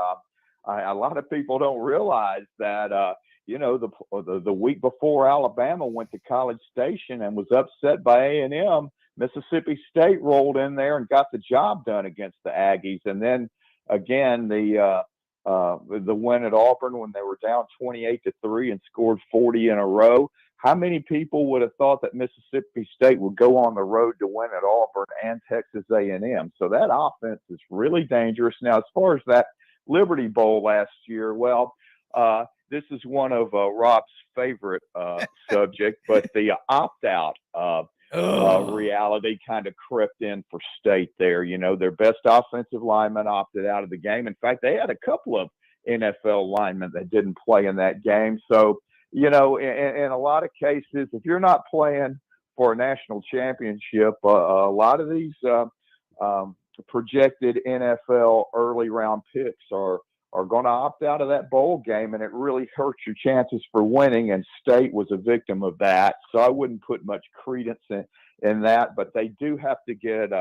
a lot of people don't realize that, the week before Alabama went to College Station and was upset by A&M, Mississippi State rolled in there and got the job done against the Aggies. And then again, the win at Auburn when they were down 28-3 and scored 40 in a row. How many people would have thought that Mississippi State would go on the road to win at Auburn and Texas A&M? So that offense is really dangerous. Now, as far as that Liberty Bowl last year, well, this is one of Rob's favorite subject, but the opt-out reality kind of crept in for State there. Their best offensive lineman opted out of the game. In fact, they had a couple of NFL linemen that didn't play in that game. So, in a lot of cases, if you're not playing for a national championship, a lot of these projected NFL early round picks are going to opt out of that bowl game, and it really hurts your chances for winning, and State was a victim of that. So I wouldn't put much credence in that, but they do have to get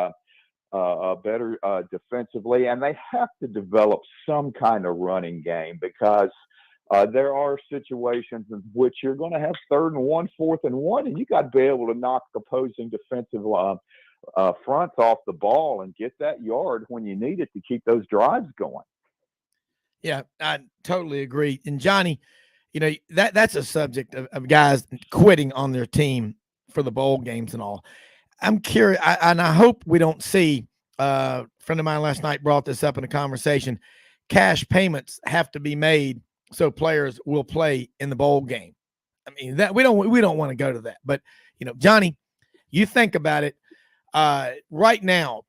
better defensively, and they have to develop some kind of running game, because there are situations in which you're going to have 3rd and 1, 4th and 1, and you got to be able to knock opposing defensive fronts off the ball and get that yard when you need it to keep those drives going. Yeah, I totally agree. And Johnny, that's a subject of guys quitting on their team for the bowl games and all. I'm curious, and I hope we don't see. A friend of mine last night brought this up in a conversation. Cash payments have to be made so players will play in the bowl game. I mean, that we don't want to go to that. But Johnny, you think about it. Right now,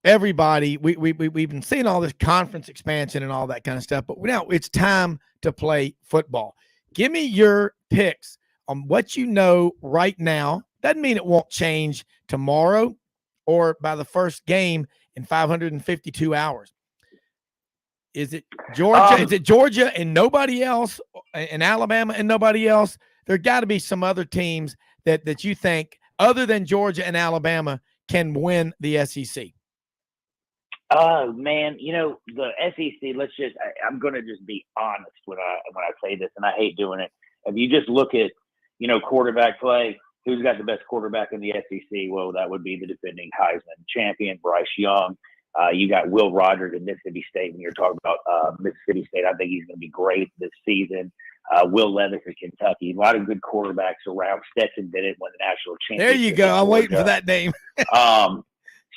everybody, we've been seeing all this conference expansion and all that kind of stuff, but now it's time to play football. Give me your picks on what you know right now. Doesn't mean it won't change tomorrow or by the first game in 552 hours. Is it Georgia? Is it Georgia and nobody else, and Alabama and nobody else? There got to be some other teams that you think, other than Georgia and Alabama, can win the SEC. Oh man, the SEC. I'm going to just be honest when I say this, and I hate doing it. If you just look at quarterback play, who's got the best quarterback in the SEC? Well, that would be the defending Heisman champion, Bryce Young. You got Will Rogers at Mississippi State. When you're talking about Mississippi State, I think he's going to be great this season. Will Levis at Kentucky. A lot of good quarterbacks around. Stetson Bennett won the national championship. There you go. I'm waiting for that name.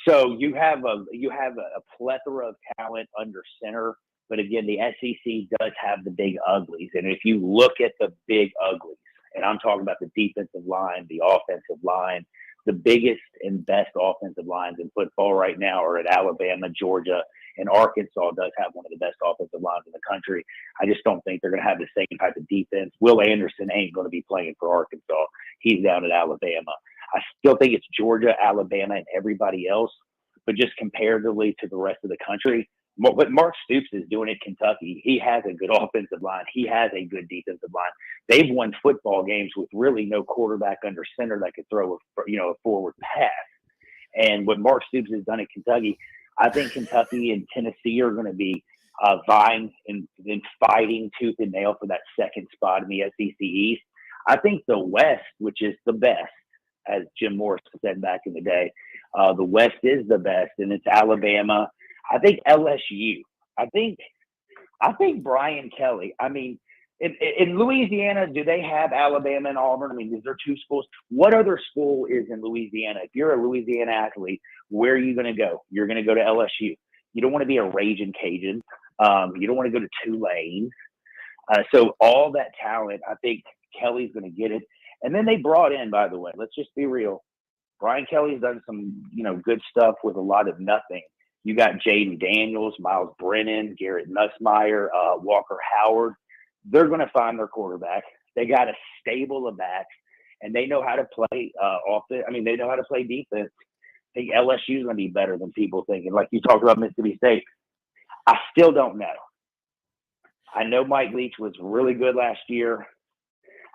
So you have a plethora of talent under center. But again, the SEC does have the big uglies. And if you look at the big uglies, and I'm talking about the defensive line, the offensive line, the biggest and best offensive lines in football right now are at Alabama, Georgia, and Arkansas does have one of the best offensive lines in the country. I just don't think they're going to have the same type of defense. Will Anderson ain't going to be playing for Arkansas. He's down at Alabama. I still think it's Georgia, Alabama, and everybody else. But just comparatively to the rest of the country, what Mark Stoops is doing at Kentucky, he has a good offensive line. He has a good defensive line. They've won football games with really no quarterback under center that could throw a forward pass. And what Mark Stoops has done at Kentucky, I think Kentucky and Tennessee are going to be vying and fighting tooth and nail for that second spot in the SEC East. I think the West, which is the best, as Jim Morris said back in the day, the West is the best, and it's Alabama. I think LSU. I think Brian Kelly. I mean, in Louisiana, do they have Alabama and Auburn? I mean, is there two schools? What other school is in Louisiana? If you're a Louisiana athlete, where are you going to go? You're going to go to LSU. You don't want to be a Raging Cajun. You don't want to go to Tulane. So all that talent, I think Kelly's going to get it. And then they brought in, by the way, let's just be real. Brian Kelly's done some, good stuff with a lot of nothing. You got Jaden Daniels, Miles Brennan, Garrett Nussmeier, Walker Howard. They're going to find their quarterback. They got a stable of backs, and they know how to play offense. I mean, they know how to play defense. I think LSU is going to be better than people thinking. Like you talked about Mississippi State. I still don't know. I know Mike Leach was really good last year.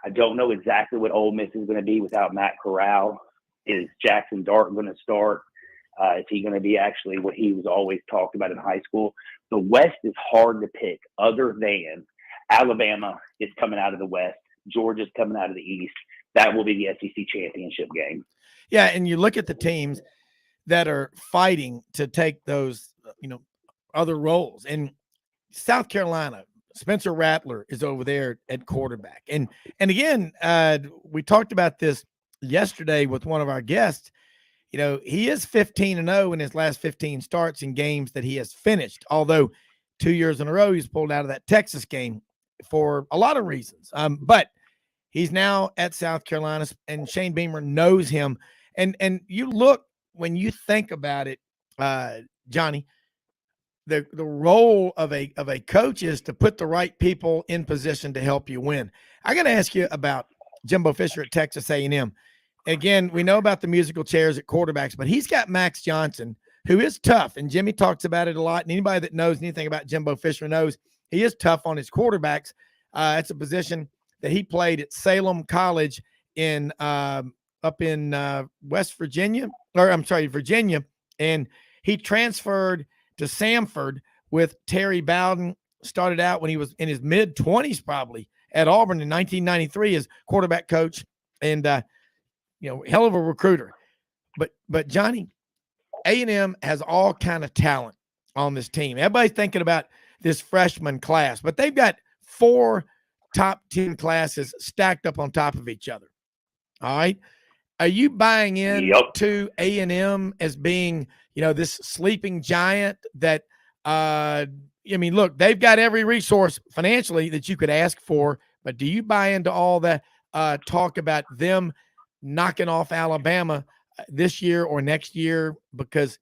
I don't know exactly what Ole Miss is going to be without Matt Corral. Is Jackson Dart going to start? Is he going to be actually what he was always talked about in high school? The West is hard to pick other than Alabama is coming out of the West. Georgia's coming out of the East. That will be the SEC championship game. Yeah, and you look at the teams that are fighting to take those, other roles. In South Carolina, Spencer Rattler is over there at quarterback. And again, we talked about this yesterday with one of our guests. He is 15-0 in his last 15 starts in games that he has finished, although 2 years in a row he's pulled out of that Texas game for a lot of reasons. But he's now at South Carolina, and Shane Beamer knows him. And you look, when you think about it, Johnny, the role of a coach is to put the right people in position to help you win. I got to ask you about Jimbo Fisher at Texas A&M. Again, we know about the musical chairs at quarterbacks, but he's got Max Johnson, who is tough, and Jimmy talks about it a lot, and anybody that knows anything about Jimbo Fisher knows he is tough on his quarterbacks. It's a position that he played at Salem College in up in West Virginia, Virginia, and he transferred to Samford with Terry Bowden. Started out when he was in his mid-20s probably at Auburn in 1993 as quarterback coach, and hell of a recruiter. But Johnny, A&M has all kind of talent on this team. Everybody's thinking about this freshman class, but they've got 4 top 10 classes stacked up on top of each other. All right. Are you buying in to A&M as being, this sleeping giant that, look, they've got every resource financially that you could ask for, but do you buy into all that talk about them knocking off Alabama this year or next year? Because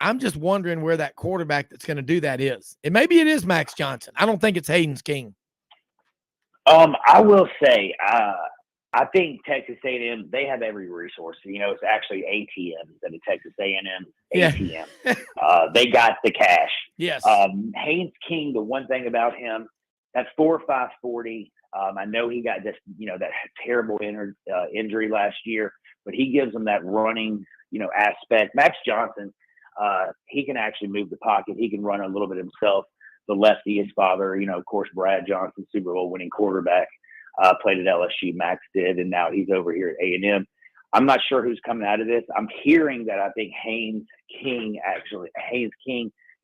I'm just wondering where that quarterback that's going to do that is. And maybe it is Max Johnson. I don't think it's Hayden's King. I will say, I think Texas A&M, they have every resource. It's actually ATM instead of Texas A&M. ATM. Yeah. They got the cash. Yes. Haynes King, the one thing about him, that's 4.5 40. I know he got this, that terrible injury last year, but he gives them that running, aspect. Max Johnson, he can actually move the pocket. He can run a little bit himself. The lefty, his father, of course, Brad Johnson, Super Bowl winning quarterback, played at LSU. Max did, and now he's over here at A&M. I'm not sure who's coming out of this. I'm hearing that I think Haynes King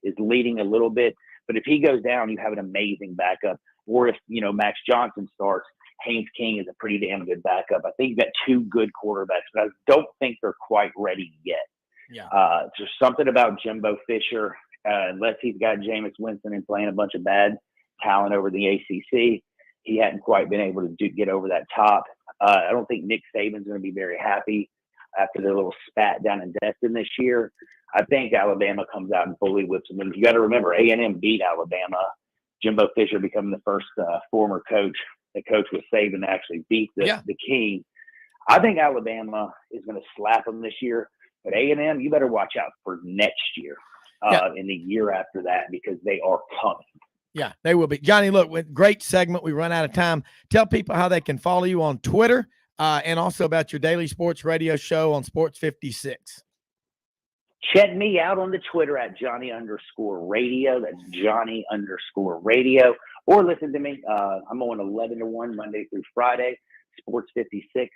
is leading a little bit. But if he goes down, you have an amazing backup. Or if, Max Johnson starts, Haynes King is a pretty damn good backup. I think you've got 2 good quarterbacks, but I don't think they're quite ready yet. Yeah. There's something about Jimbo Fisher, unless he's got Jameis Winston and playing a bunch of bad talent over the ACC, he hadn't quite been able to get over that top. I don't think Nick Saban's going to be very happy after their little spat down in Destin this year. I think Alabama comes out and fully whips them. And you got to remember, A&M beat Alabama. Jimbo Fisher becoming the first former coach that coached with Saban to actually beat the King. I think Alabama is going to slap them this year. But A&M, you better watch out for next year and the year after that, because they are coming. Yeah, they will be. Johnny, look, great segment. We run out of time. Tell people how they can follow you on Twitter and also about your daily sports radio show on Sports 56. Check me out on the Twitter at Johnny_radio. That's Johnny_radio. Or listen to me. I'm on 11 to 1 Monday through Friday, Sports 56,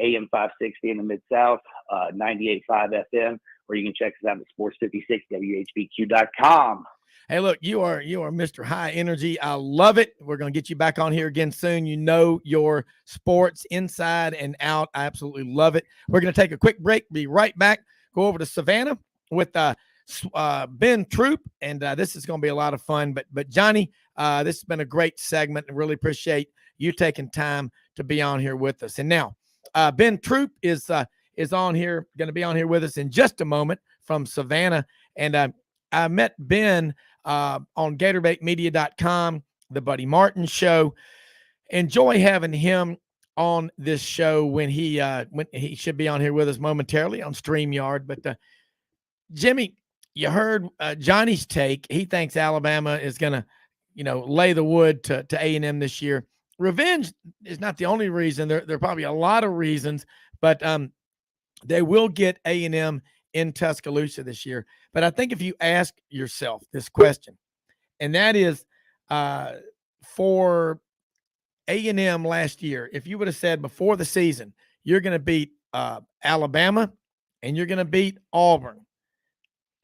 AM 560 in the Mid-South, 98.5 FM, or you can check us out at Sports 56, WHBQ.com. Hey, look, you are Mr. High Energy. I love it. We're going to get you back on here again soon. You know your sports inside and out. I absolutely love it. We're going to take a quick break. Be right back. Go over to Savannah with Ben Troupe, and this is going to be a lot of fun. But Johnny, this has been a great segment, and really appreciate you taking time to be on here with us. And now, Ben Troupe is on here, going to be on here with us in just a moment from Savannah, and I met Ben on GatorBaitMedia.com, the Buddy Martin Show. Enjoy having him on this show when he should be on here with us momentarily on StreamYard. But Jimmy, you heard Johnny's take. He thinks Alabama is going to, lay the wood to A&M this year. Revenge is not the only reason. There are probably a lot of reasons, but they will get A&M in Tuscaloosa this year. But I think if you ask yourself this question, and that is for A&M last year, if you would have said before the season, you're going to beat Alabama and you're going to beat Auburn,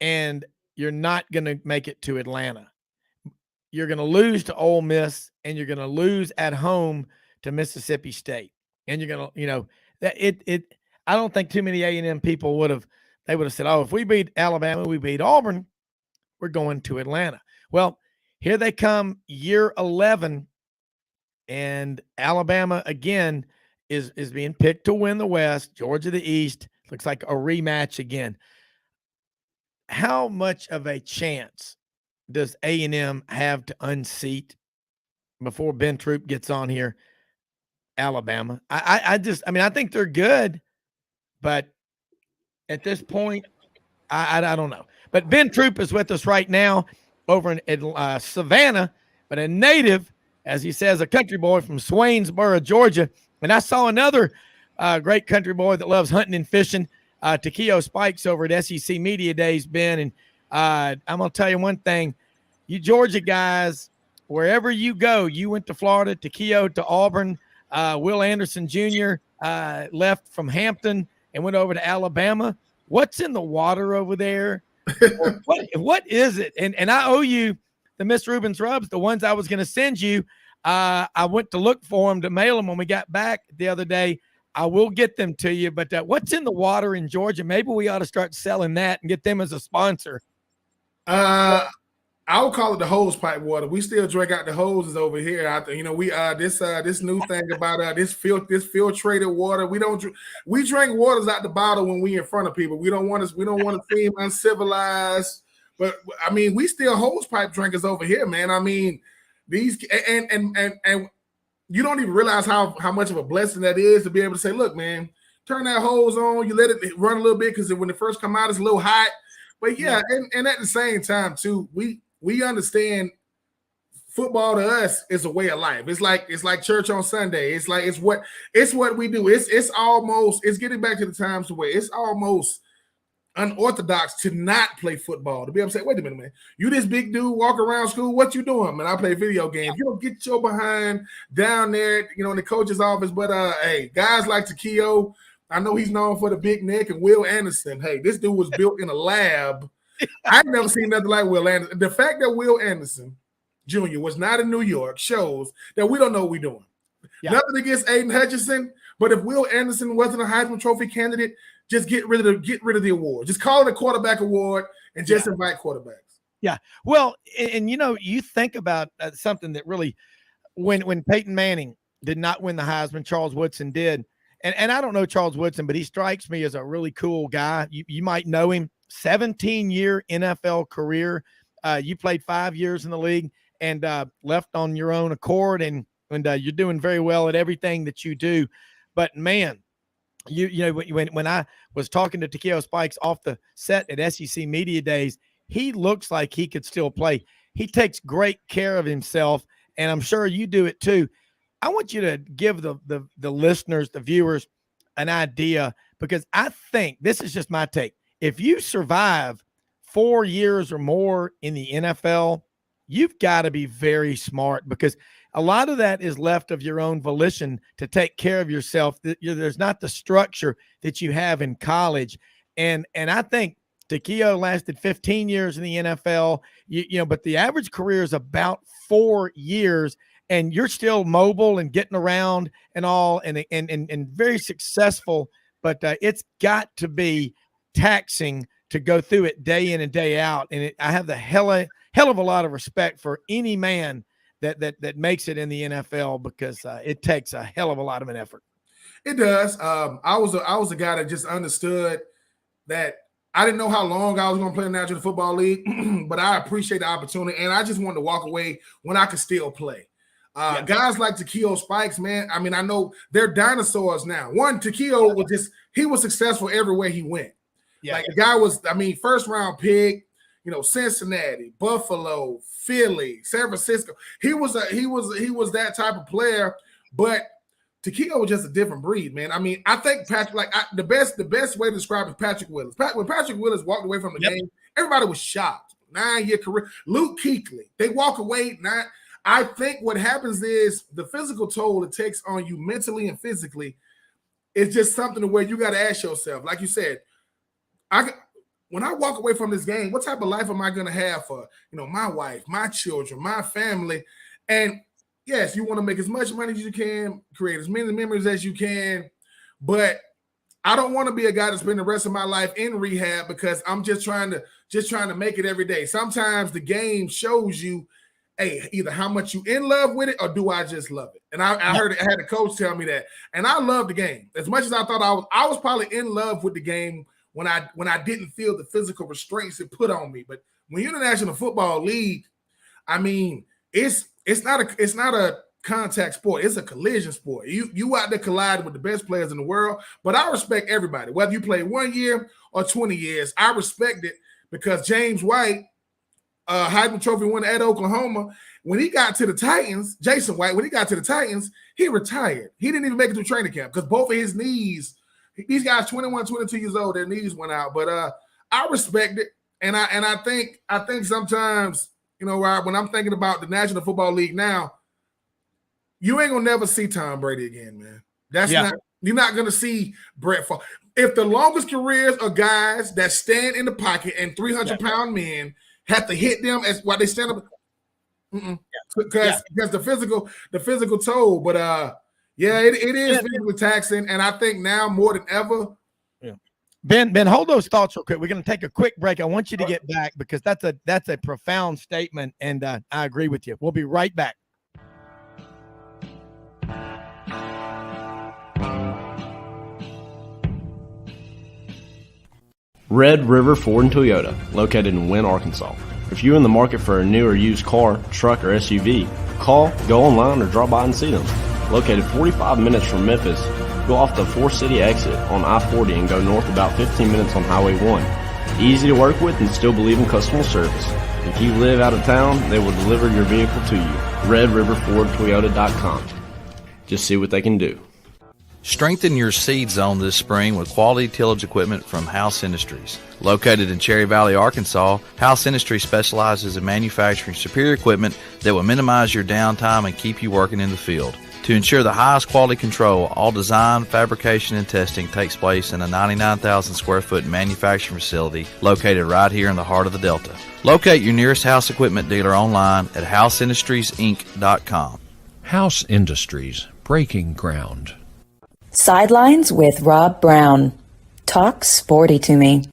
and you're not going to make it to Atlanta. You're going to lose to Ole Miss, and you're going to lose at home to Mississippi State. And you're going to, I don't think too many A&M people would have said, oh, if we beat Alabama, we beat Auburn, we're going to Atlanta. Well, here they come, year 11, and Alabama again is being picked to win the West, Georgia the East. Looks like a rematch again. How much of a chance does A&M have to unseat before Ben Troupe gets on here Alabama? I think they're good, but at this point, I don't know. But Ben Troupe is with us right now over in Savannah, but a native, as he says, a country boy from Swainsboro, Georgia. And I saw another great country boy that loves hunting and fishing, Takeo Spikes over at SEC Media Days, Ben. And I'm going to tell you one thing. You Georgia guys, wherever you go, you went to Florida, Takeo to Auburn. Will Anderson Jr. Left from Hampton and went over to Alabama. what's in the water over there? what is it? And I owe you the Miss Rubens rubs, the ones I was going to send you. I went to look for them to mail them when we got back the other day. I will get them to you, but what's in the water in Georgia? Maybe we ought to start selling that and get them as a sponsor. I would call it the hose pipe water. We still drink out the hoses over here. We this new thing about this filtrated water. We drink waters out the bottle when we in front of people. We don't want to seem uncivilized. But I mean, we still hose pipe drinkers over here, man. I mean, these and you don't even realize how much of a blessing that is to be able to say, look, man, turn that hose on, you let it run a little bit because when it first come out, it's a little hot. But yeah. And at the same time, too, we understand football to us is a way of life. It's like church on Sunday. It's what we do. It's getting back to the times where it's almost unorthodox to not play football. To be able to say, wait a minute, man, you this big dude walk around school, what you doing? Man, I play video games. You don't get your behind down there, in the coach's office. But hey, guys like Takeo, I know he's known for the big neck, and Will Anderson. Hey, this dude was built in a lab. I've never seen nothing like Will Anderson. The fact that Will Anderson Jr. was not in New York shows that we don't know what we're doing. Yeah. Nothing against Aiden Hutchinson, but if Will Anderson wasn't a Heisman Trophy candidate, just get rid of the award. Just call it a quarterback award and just invite quarterbacks. Yeah. Well, and you think about something that really, when Peyton Manning did not win the Heisman, Charles Woodson did. And I don't know Charles Woodson, but he strikes me as a really cool guy. You might know him. 17-year NFL career. You played 5 years in the league and left on your own accord, and you're doing very well at everything that you do. But man, when I was talking to Takeo Spikes off the set at SEC Media Days, he looks like he could still play. He takes great care of himself, and I'm sure you do it too. I want you to give the listeners, the viewers, an idea, because I think this is just my take. If you survive 4 years or more in the NFL, you've got to be very smart, because a lot of that is left of your own volition to take care of yourself. There's not the structure that you have in college. And I think Takeo lasted 15 years in the NFL, but the average career is about 4 years, and you're still mobile and getting around and all, and very successful. But it's got to be taxing to go through it day in and day out. And I have the hell of a lot of respect for any man that makes it in the NFL, because it takes a hell of a lot of an effort. It does. I was a guy that just understood that I didn't know how long I was going to play in the National Football League, but I appreciate the opportunity, and I just wanted to walk away when I could still play. Guys like Takeo Spikes, man, I mean, I know they're dinosaurs now. One, Takeo he was successful everywhere he went. Yeah. Like the guy was, first round pick, Cincinnati, Buffalo, Philly, San Francisco. He was that type of player, but Takeo was just a different breed, man. I mean, I think Patrick, the best way to describe it is Patrick Willis. When Patrick Willis walked away from the game, everybody was shocked. 9-year career. Luke Kuechly, they walk away. I think what happens is the physical toll it takes on you mentally and physically is just something where you got to ask yourself, like you said, when I walk away from this game, what type of life am I going to have for, my wife, my children, my family? And yes, you want to make as much money as you can, create as many memories as you can, but I don't want to be a guy to spend the rest of my life in rehab because I'm just trying to make it every day. Sometimes the game shows you, hey, either how much you in love with it or do I just love it? And I had a coach tell me that, and I love the game as much as I thought I was probably in love with the game when I didn't feel the physical restraints it put on me. But when you're in the National Football League, I mean, it's not a contact sport. It's a collision sport. You out there colliding with the best players in the world. But I respect everybody, whether you play 1 year or 20 years. I respect it because James White, Heisman Trophy winner at Oklahoma, when he got to the Titans, Jason White, when he got to the Titans, he retired. He didn't even make it to training camp because both of his knees. These guys, 21, 22 years old, their knees went out. But I respect it, and I think sometimes, Rob, when I'm thinking about the National Football League now, you ain't gonna never see Tom Brady again, man. You're not gonna see Brett Favre. if the longest careers are guys that stand in the pocket and 300-pound men have to hit them as while they stand up, because the physical toll. But it is physically taxing, and I think now more than ever. Yeah. Ben, hold those thoughts real quick. We're going to take a quick break. I want you to get back because that's a profound statement, and I agree with you. We'll be right back. Red River Ford and Toyota, located in Wynne, Arkansas. If you're in the market for a new or used car, truck, or SUV, call, go online, or drop by and see them. Located 45 minutes from Memphis, go off the 4-city exit on I-40 and go north about 15 minutes on Highway 1. Easy to work with and still believe in customer service. If you live out of town, they will deliver your vehicle to you. RedRiverFordToyota.com. Just see what they can do. Strengthen your seed zone this spring with quality tillage equipment from House Industries. Located in Cherry Valley, Arkansas, House Industries specializes in manufacturing superior equipment that will minimize your downtime and keep you working in the field. To ensure the highest quality control, all design, fabrication, and testing takes place in a 99,000 square foot manufacturing facility located right here in the heart of the Delta. Locate your nearest House equipment dealer online at houseindustriesinc.com. House Industries, breaking ground. Sidelines with Rob Brown. Talk sporty to me.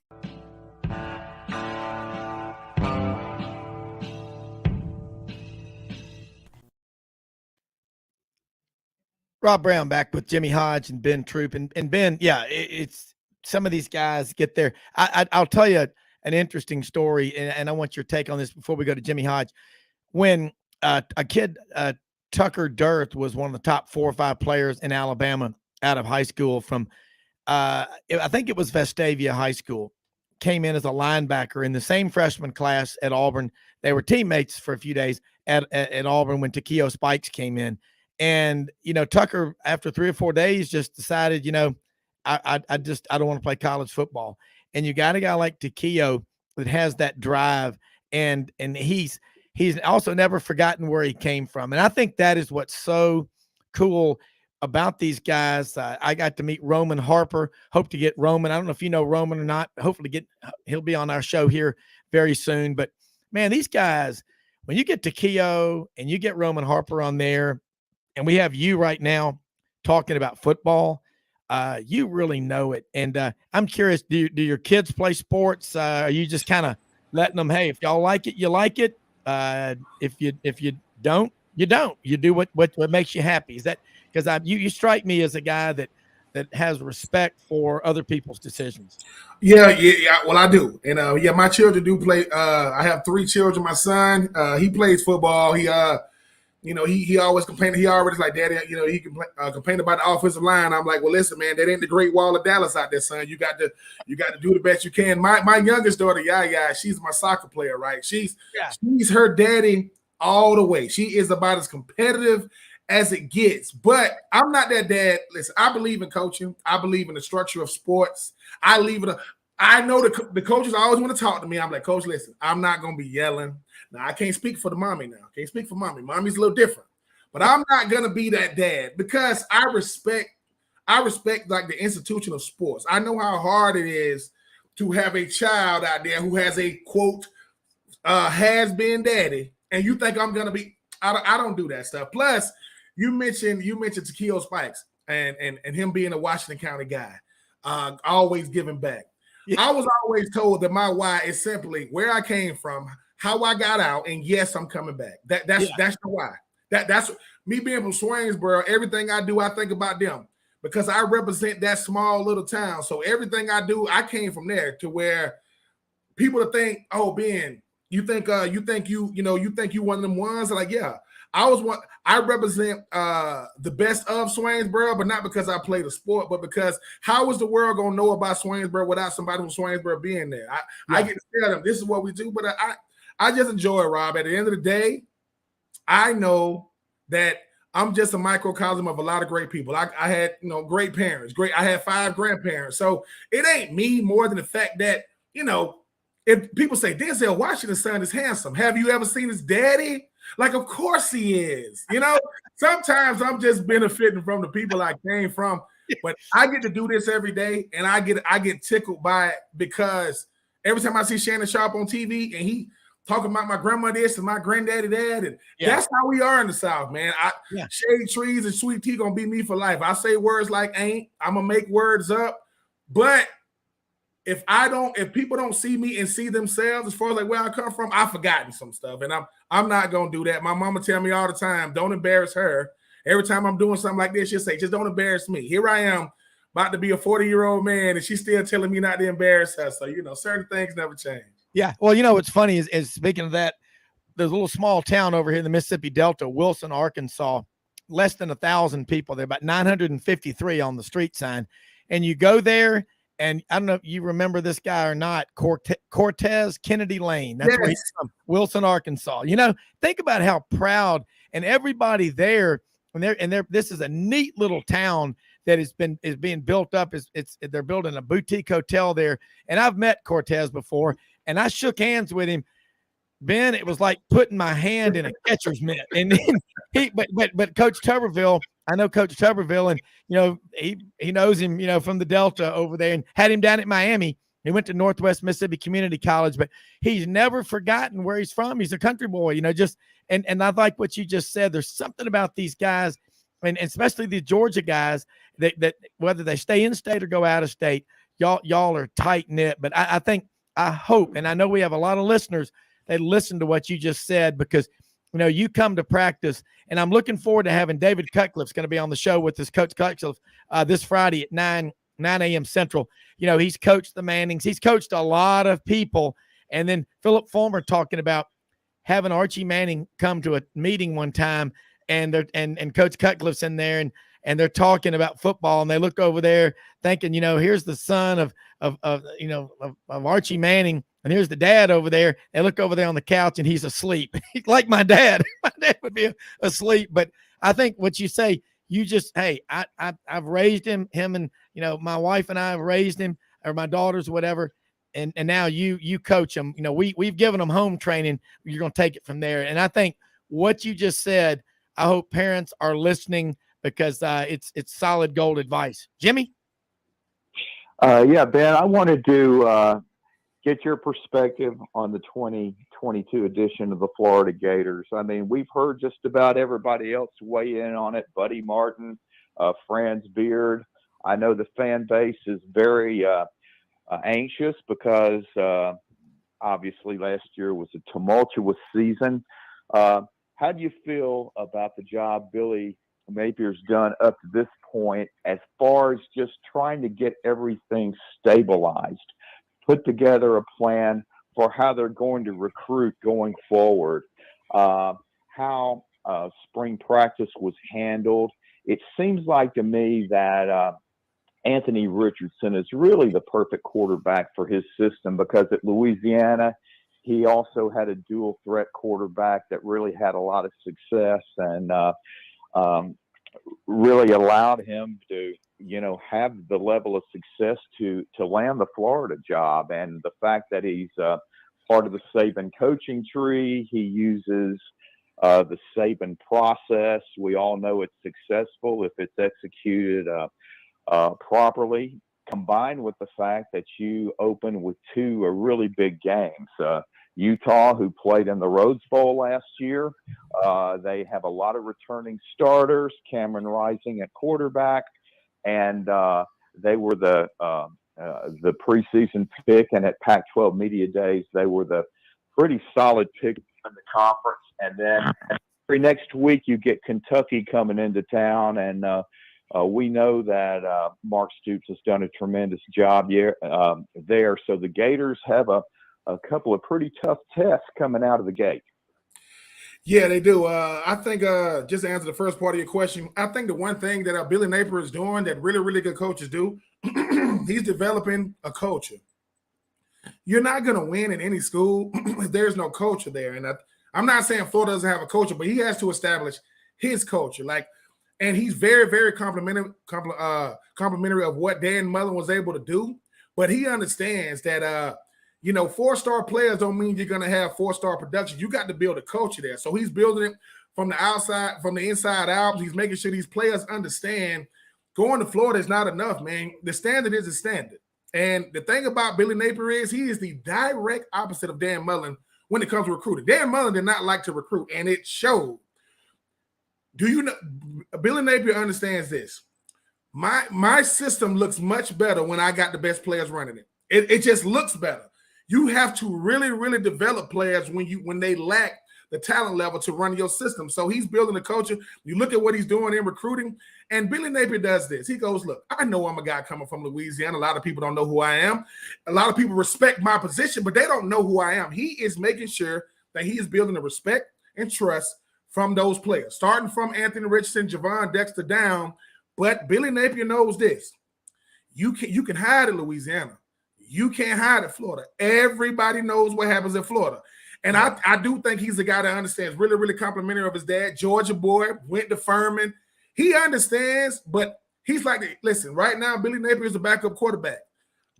Rob Brown back with Jimmy Hodge and Ben Troupe. And Ben, it's some of these guys get there. I'll tell you an interesting story, and I want your take on this before we go to Jimmy Hodge. When a kid, Tucker Dearth, was one of the top 4 or 5 players in Alabama out of high school from, I think it was Vestavia High School, came in as a linebacker in the same freshman class at Auburn. They were teammates for a few days at Auburn when Takeo Spikes came in. And, Tucker, after 3 or 4 days, just decided, I don't want to play college football. And you got a guy like Takeo that has that drive, and he's also never forgotten where he came from. And I think that is what's so cool about these guys. I got to meet Roman Harper. Hope to get Roman. I don't know if you know Roman or not. Hopefully he'll be on our show here very soon. But man, these guys, when you get Takeo and you get Roman Harper on there, and we have you right now talking about football, you really know it. And I'm curious, do your kids play sports? Are you just kind of letting them, hey, if y'all like it, you like it. If you don't, you don't. You do what makes you happy. Is that because you strike me as a guy that has respect for other people's decisions? Yeah. Well, I do. And my children do play. I have 3 children. My son, he plays football. He always complained. He already like, Daddy, he complained about the offensive line. I'm like, well, listen, man, that ain't the Great Wall of Dallas out there, son. You got to do the best you can. My youngest daughter, she's my soccer player, right? She's her daddy all the way. She is about as competitive as it gets. But I'm not that dad. Listen, I believe in coaching. I believe in the structure of sports. I know the coaches always want to talk to me. I'm like, Coach, listen, I'm not going to be yelling. Now, I can't speak for the mommy now. I can't speak for mommy. Mommy's a little different. But I'm not going to be that dad because I respect like the institution of sports. I know how hard it is to have a child out there who has a, quote, has-been daddy, and you think I'm going to be – I don't do that stuff. Plus, you mentioned Takeo Spikes and him being a Washington County guy, always giving back. Yeah. I was always told that my why is simply where I came from, how I got out, and yes, I'm coming back. That's the why. That's me being from Swainsboro. Everything I do, I think about them because I represent that small little town. So everything I do, I came from there to where people to think, oh, Ben, you think you one of them ones? Like, yeah, I was one. I represent the best of Swainsboro, but not because I play the sport, but because how is the world gonna know about Swainsboro without somebody from Swainsboro being there? I get to tell them this is what we do, but I just enjoy it, Rob. At the end of the day, I know that I'm just a microcosm of a lot of great people. I had great parents, I had 5 grandparents, so it ain't me more than the fact that if people say Denzel Washington's son is handsome, have you ever seen his daddy? Like, of course he is. Sometimes I'm just benefiting from the people I came from. But I get to do this every day, and I get tickled by it because every time I see Shannon Sharp on TV and he talking about my grandma this and my granddaddy that, and that's how we are in the South, man. Shade trees and sweet tea gonna be me for life. I say words like ain't, I'm gonna make words up, but if people don't see me and see themselves as far as like where I come from, I've forgotten some stuff, and I'm not gonna do that. My mama tell me all the time, don't embarrass her. Every time I'm doing something like this, she'll say, just don't embarrass me. Here I am, about to be a 40-year-old man, and she's still telling me not to embarrass her. So, certain things never change. Yeah. Well, what's funny is speaking of that, there's a little small town over here in the Mississippi Delta, Wilson, Arkansas, less than 1,000 people. There are about 953 on the street sign. And you go there, and I don't know if you remember this guy or not, Cortez Kennedy Lane. That's where he's from, Wilson, Arkansas. Think about how proud and everybody there. And this is a neat little town that is being built up. They're building a boutique hotel there. And I've met Cortez before, and I shook hands with him. Ben, it was like putting my hand in a catcher's mitt. And but Coach Tuberville, I know Coach Tuberville, and he knows him, from the Delta over there, and had him down at Miami. He went to Northwest Mississippi Community College, but he's never forgotten where he's from. He's a country boy, and I like what you just said. There's something about these guys, and especially the Georgia guys, that whether they stay in state or go out of state, y'all are tight knit. But I hope, and I know we have a lot of listeners that listen to what you just said, because you come to practice, and I'm looking forward to having David Cutcliffe's going to be on the show with us, Coach Cutcliffe, this Friday at 9 a.m. Central. He's coached the Mannings. He's coached a lot of people. And then Philip Fulmer talking about having Archie Manning come to a meeting one time, and Coach Cutcliffe's in there, and they're talking about football, and they look over there thinking, here's the son of Archie Manning, and here's the dad over there. They look over there on the couch, and he's asleep. Like my dad. My dad would be asleep. But I think what you say, you just, hey, I've raised him, and my wife and I have raised him, or my daughters, whatever, and now you coach him. We've given him home training. You're going to take it from there. And I think what you just said, I hope parents are listening, because it's solid gold advice. Jimmy? Yeah, Ben, I wanted to get your perspective on the 2022 edition of the Florida Gators. I mean, we've heard just about everybody else weigh in on it. Buddy Martin, Franz Beard. I know the fan base is very anxious because obviously last year was a tumultuous season. How do you feel about the job Billy Napier's done up to this point, as far as just trying to get everything stabilized, put together a plan for how they're going to recruit going forward, how spring practice was handled? It seems like to me that Anthony Richardson is really the perfect quarterback for his system, because at Louisiana, he also had a dual threat quarterback that really had a lot of success, and really allowed him to, have the level of success to land the Florida job. And the fact that he's part of the Saban coaching tree, he uses the Saban process. We all know it's successful if it's executed properly, combined with the fact that you open with two really big games. Utah, who played in the Rose Bowl last year, they have a lot of returning starters. Cameron Rising at quarterback, and they were the preseason pick, and at Pac-12 Media Days, they were the pretty solid pick in the conference. And then every next week, you get Kentucky coming into town, and we know that Mark Stoops has done a tremendous job there. So the Gators have a couple of pretty tough tests coming out of the gate. Yeah, they do. I think just to answer the first part of your question, I think the one thing that Billy Napier is doing that really, really good coaches do, he's developing a culture. You're not going to win in any school if there's no culture there. And I'm not saying Florida doesn't have a culture, but he has to establish his culture. And he's very, very complimentary of what Dan Mullen was able to do. But he understands that, 4-star players don't mean you're going to have 4-star production. You got to build a culture there. So he's building it from the outside, from the inside out. He's making sure these players understand going to Florida is not enough, man. The standard is the standard. And the thing about Billy Napier is he is the direct opposite of Dan Mullen when it comes to recruiting. Dan Mullen did not like to recruit, and it showed. Do you know Billy Napier understands this? My system looks much better when I got the best players running it. It just looks better. You have to really, really develop players when they lack the talent level to run your system. So he's building a culture. You look at what he's doing in recruiting, and Billy Napier does this. He goes, look, I know I'm a guy coming from Louisiana. A lot of people don't know who I am. A lot of people respect my position, but they don't know who I am. He is making sure that he is building the respect and trust from those players, starting from Anthony Richardson, Javon Dexter down. But Billy Napier knows this. You can hide in Louisiana. You can't hide in Florida. Everybody knows what happens in Florida. And I do think he's a guy that understands, really, really complimentary of his dad. Georgia boy, went to Furman. He understands, but he's like, listen, right now, Billy Napier is a backup quarterback.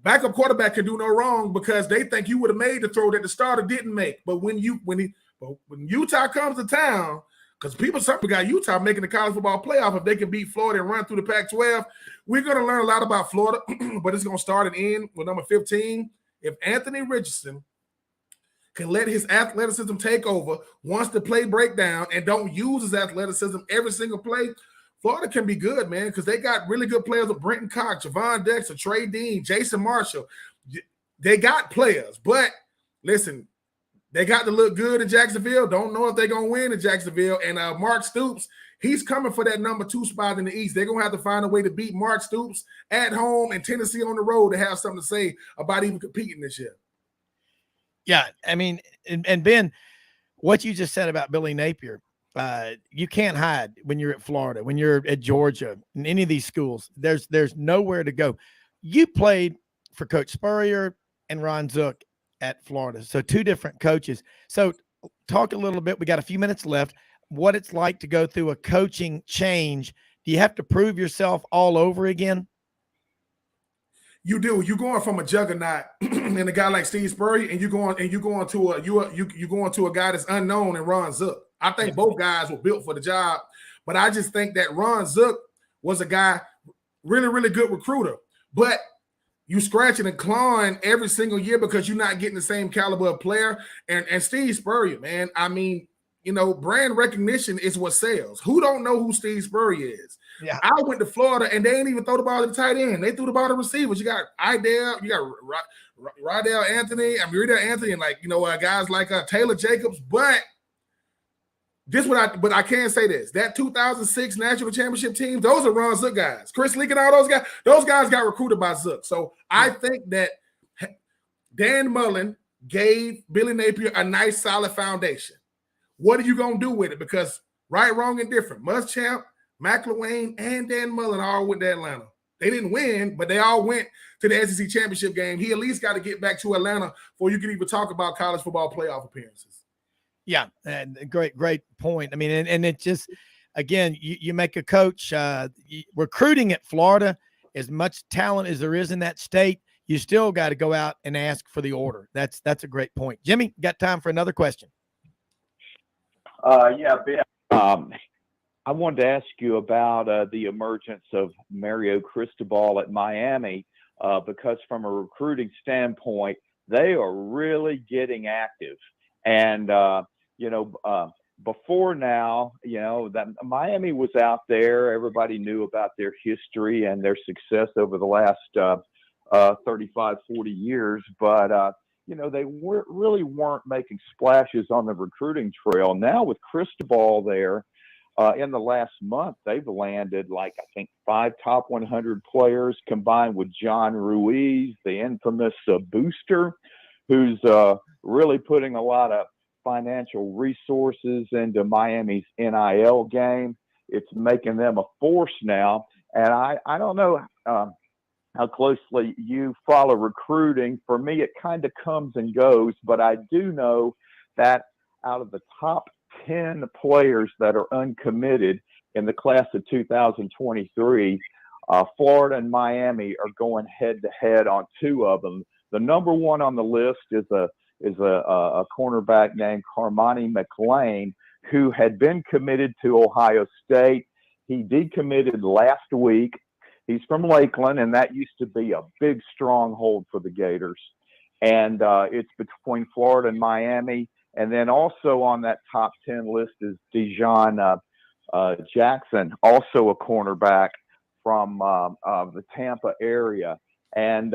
Backup quarterback can do no wrong because they think you would have made the throw that the starter didn't make. But when Utah comes to town, because some got Utah making the college football playoff if they can beat Florida and run through the Pac-12. We're going to learn a lot about Florida, but it's going to start and end with number 15. If Anthony Richardson can let his athleticism take over once the play break down and don't use his athleticism every single play, Florida can be good, man, because they got really good players with Brenton Cox, Javon Dexter, Trey Dean, Jason Marshall. They got players, but listen, they got to look good in Jacksonville. Don't know if they're going to win in Jacksonville. And Mark Stoops, he's coming for that number 2 spot in the East. They're going to have to find a way to beat Mark Stoops at home and Tennessee on the road to have something to say about even competing this year. Yeah, I mean, and Ben, what you just said about Billy Napier, you can't hide when you're at Florida, when you're at Georgia, in any of these schools. There's nowhere to go. You played for Coach Spurrier and Ron Zook at Florida. So 2 different coaches. So talk a little bit. We got a few minutes left. What it's like to go through a coaching change. Do you have to prove yourself all over again? You do. You're going from a juggernaut and a guy like Steve Spurrier, and you're going to a guy that's unknown in Ron Zook. I think both guys were built for the job, but I just think that Ron Zook was a guy, really, really good recruiter. But you scratching and clawing every single year because you're not getting the same caliber of player. And Steve Spurrier, man, I mean, brand recognition is what sells. Who don't know who Steve Spurrier is? Yeah. I went to Florida and they ain't even throw the ball to the tight end. They threw the ball to receivers. You got Idell, you got Rydell Anthony, Rydell Anthony, and guys like Taylor Jacobs. But I can't say this. That 2006 national championship team, those are Ron Zook guys. Chris Leak and all those guys got recruited by Zook. So I think that Dan Mullen gave Billy Napier a nice, solid foundation. What are you going to do with it? Because right, wrong, and different. Muschamp, McElwain, and Dan Mullen all went to Atlanta. They didn't win, but they all went to the SEC championship game. He at least got to get back to Atlanta before you can even talk about college football playoff appearances. Yeah, and great point. I mean, and it just, again, you make a coach recruiting at Florida, as much talent as there is in that state, you still got to go out and ask for the order. That's a great point. Jimmy, got time for another question? Yeah, Ben. I wanted to ask you about the emergence of Mario Cristobal at Miami, because from a recruiting standpoint, they are really getting active. And, before now, that Miami was out there. Everybody knew about their history and their success over the last 35, 40 years. But, they really weren't making splashes on the recruiting trail. Now with Cristobal there, in the last month, they've landed I think 5 top 100 players combined with John Ruiz, the infamous booster, who's really putting a lot of financial resources into Miami's NIL game. It's making them a force now. And I don't know how closely you follow recruiting. For me, it kind of comes and goes, but I do know that out of the top 10 players that are uncommitted in the class of 2023, Florida and Miami are going head to head on 2 of them. The number 1 on the list is a cornerback named Carmani McLean, who had been committed to Ohio State. He decommitted last week. He's from Lakeland, and that used to be a big stronghold for the Gators. And it's between Florida and Miami. And then also on that top 10 list is Dijon Jackson, also a cornerback from the Tampa area. And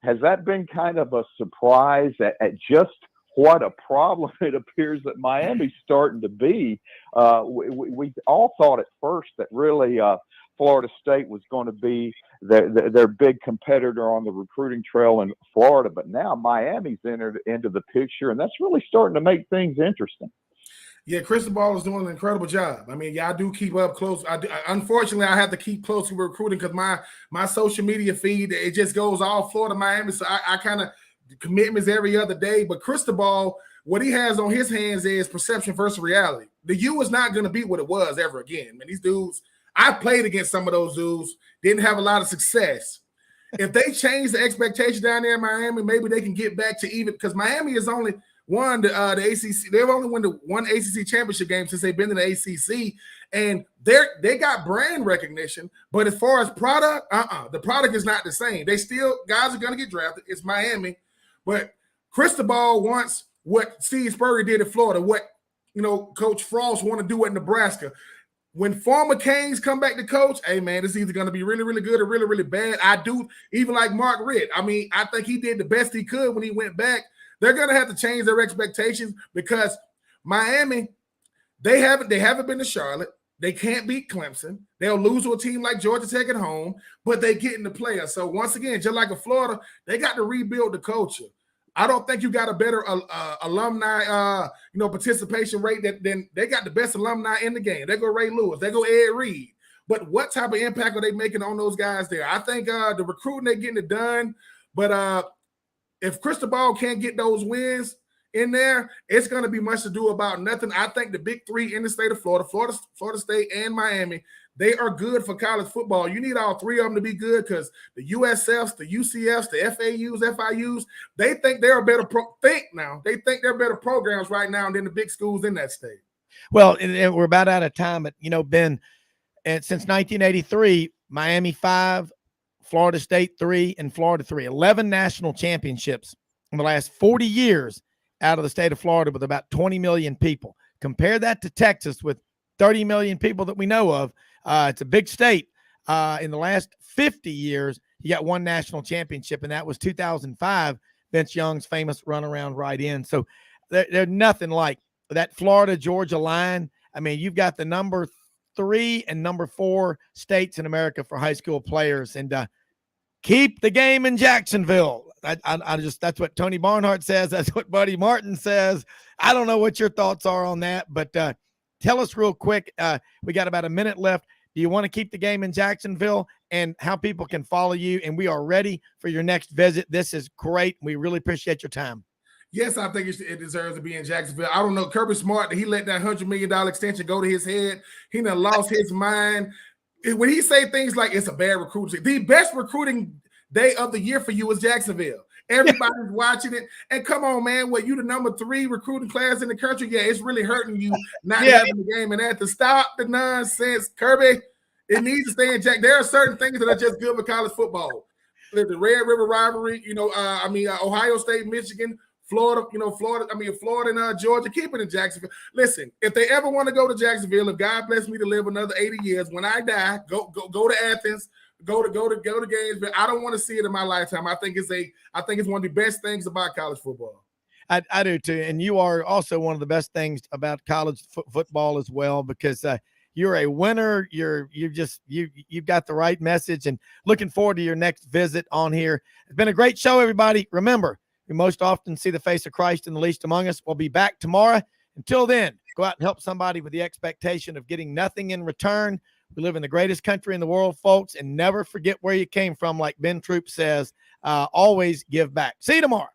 has that been kind of a surprise at just what a problem it appears that Miami's starting to be? We all thought at first that really Florida State was going to be their big competitor on the recruiting trail in Florida, but now Miami's entered into the picture, and that's really starting to make things interesting. Yeah, Cristobal is doing an incredible job. I mean, I do keep up close. Unfortunately, I have to keep close to recruiting because my social media feed, it just goes all Florida, Miami. So I kind of commitments every other day. But Cristobal, what he has on his hands is perception versus reality. The U is not going to be what it was ever again. Man, these dudes, I played against some of those dudes, didn't have a lot of success. If they change the expectation down there in Miami, maybe they can get back to even, because Miami has only won the ACC. They've only won the one ACC championship game since they've been in the ACC, and they got brand recognition. But as far as product, the product is not the same. They still, guys are going to get drafted. It's Miami, but Cristobal wants what Steve Spurrier did in Florida, what Coach Frost want to do at Nebraska. When former Canes come back to coach, hey, man, it's either going to be really, really good or really, really bad. I do, even like Mark Ritt. I mean, I think he did the best he could when he went back. They're going to have to change their expectations because Miami, they haven't been to Charlotte. They can't beat Clemson. They'll lose to a team like Georgia Tech at home, but they get in the playoffs. So once again, just like in Florida, they got to rebuild the culture. I don't think you got a better alumni, participation rate than they got the best alumni in the game. They go Ray Lewis, they go Ed Reed. But what type of impact are they making on those guys there? I think the recruiting, they're getting it done. But if Cristobal can't get those wins in there, it's going to be much to do about nothing. I think the big three in the state of Florida State, and Miami, they are good for college football. You need all three of them to be good because the USFs, the UCFs, the FAUs, FIUs, they think they're a better They think they're better programs right now than the big schools in that state. Well, and we're about out of time, but Ben, and since 1983, Miami 5, Florida State 3, and Florida 3. 11 national championships in the last 40 years out of the state of Florida with about 20 million people. Compare that to Texas with 30 million people that we know of. It's a big state. In the last 50 years, he got one national championship, and that was 2005, Vince Young's famous runaround right in. So they're nothing like that Florida-Georgia line. I mean, you've got the number 3 and number 4 states in America for high school players, and keep the game in Jacksonville. I just, that's what Tony Barnhart says. That's what Buddy Martin says. I don't know what your thoughts are on that, but tell us real quick. We got about a minute left. Do you want to keep the game in Jacksonville, and how people can follow you? And we are ready for your next visit. This is great. We really appreciate your time. Yes, I think it deserves to be in Jacksonville. I don't know. Kirby Smart, he let that $100 million extension go to his head. He done lost his mind. When he say things like it's a bad recruiting, the best recruiting day of the year for you is Jacksonville. Everybody's watching it. And come on, man, you the number 3 recruiting class in the country? Yeah, it's really hurting you not having the game. And that to stop the nonsense, Kirby, it needs to stay in Jack. There are certain things that are just good for college football. The Red River rivalry, Ohio State, Michigan, Florida, Florida and Georgia, keep it in Jacksonville. Listen, if they ever want to go to Jacksonville, if God bless me to live another 80 years, when I die, go to Athens, go to games, but I don't want to see it in my lifetime. I think it's one of the best things about college football. I do too, and you are also one of the best things about college football as well, because you're a winner. You've got the right message, and looking forward to your next visit on here. It's been a great show, everybody. Remember, we most often see the face of Christ in the least among us. We'll be back tomorrow. Until then, go out and help somebody with the expectation of getting nothing in return. We live in the greatest country in the world, folks, and never forget where you came from. Like Ben Troupe says, always give back. See you tomorrow.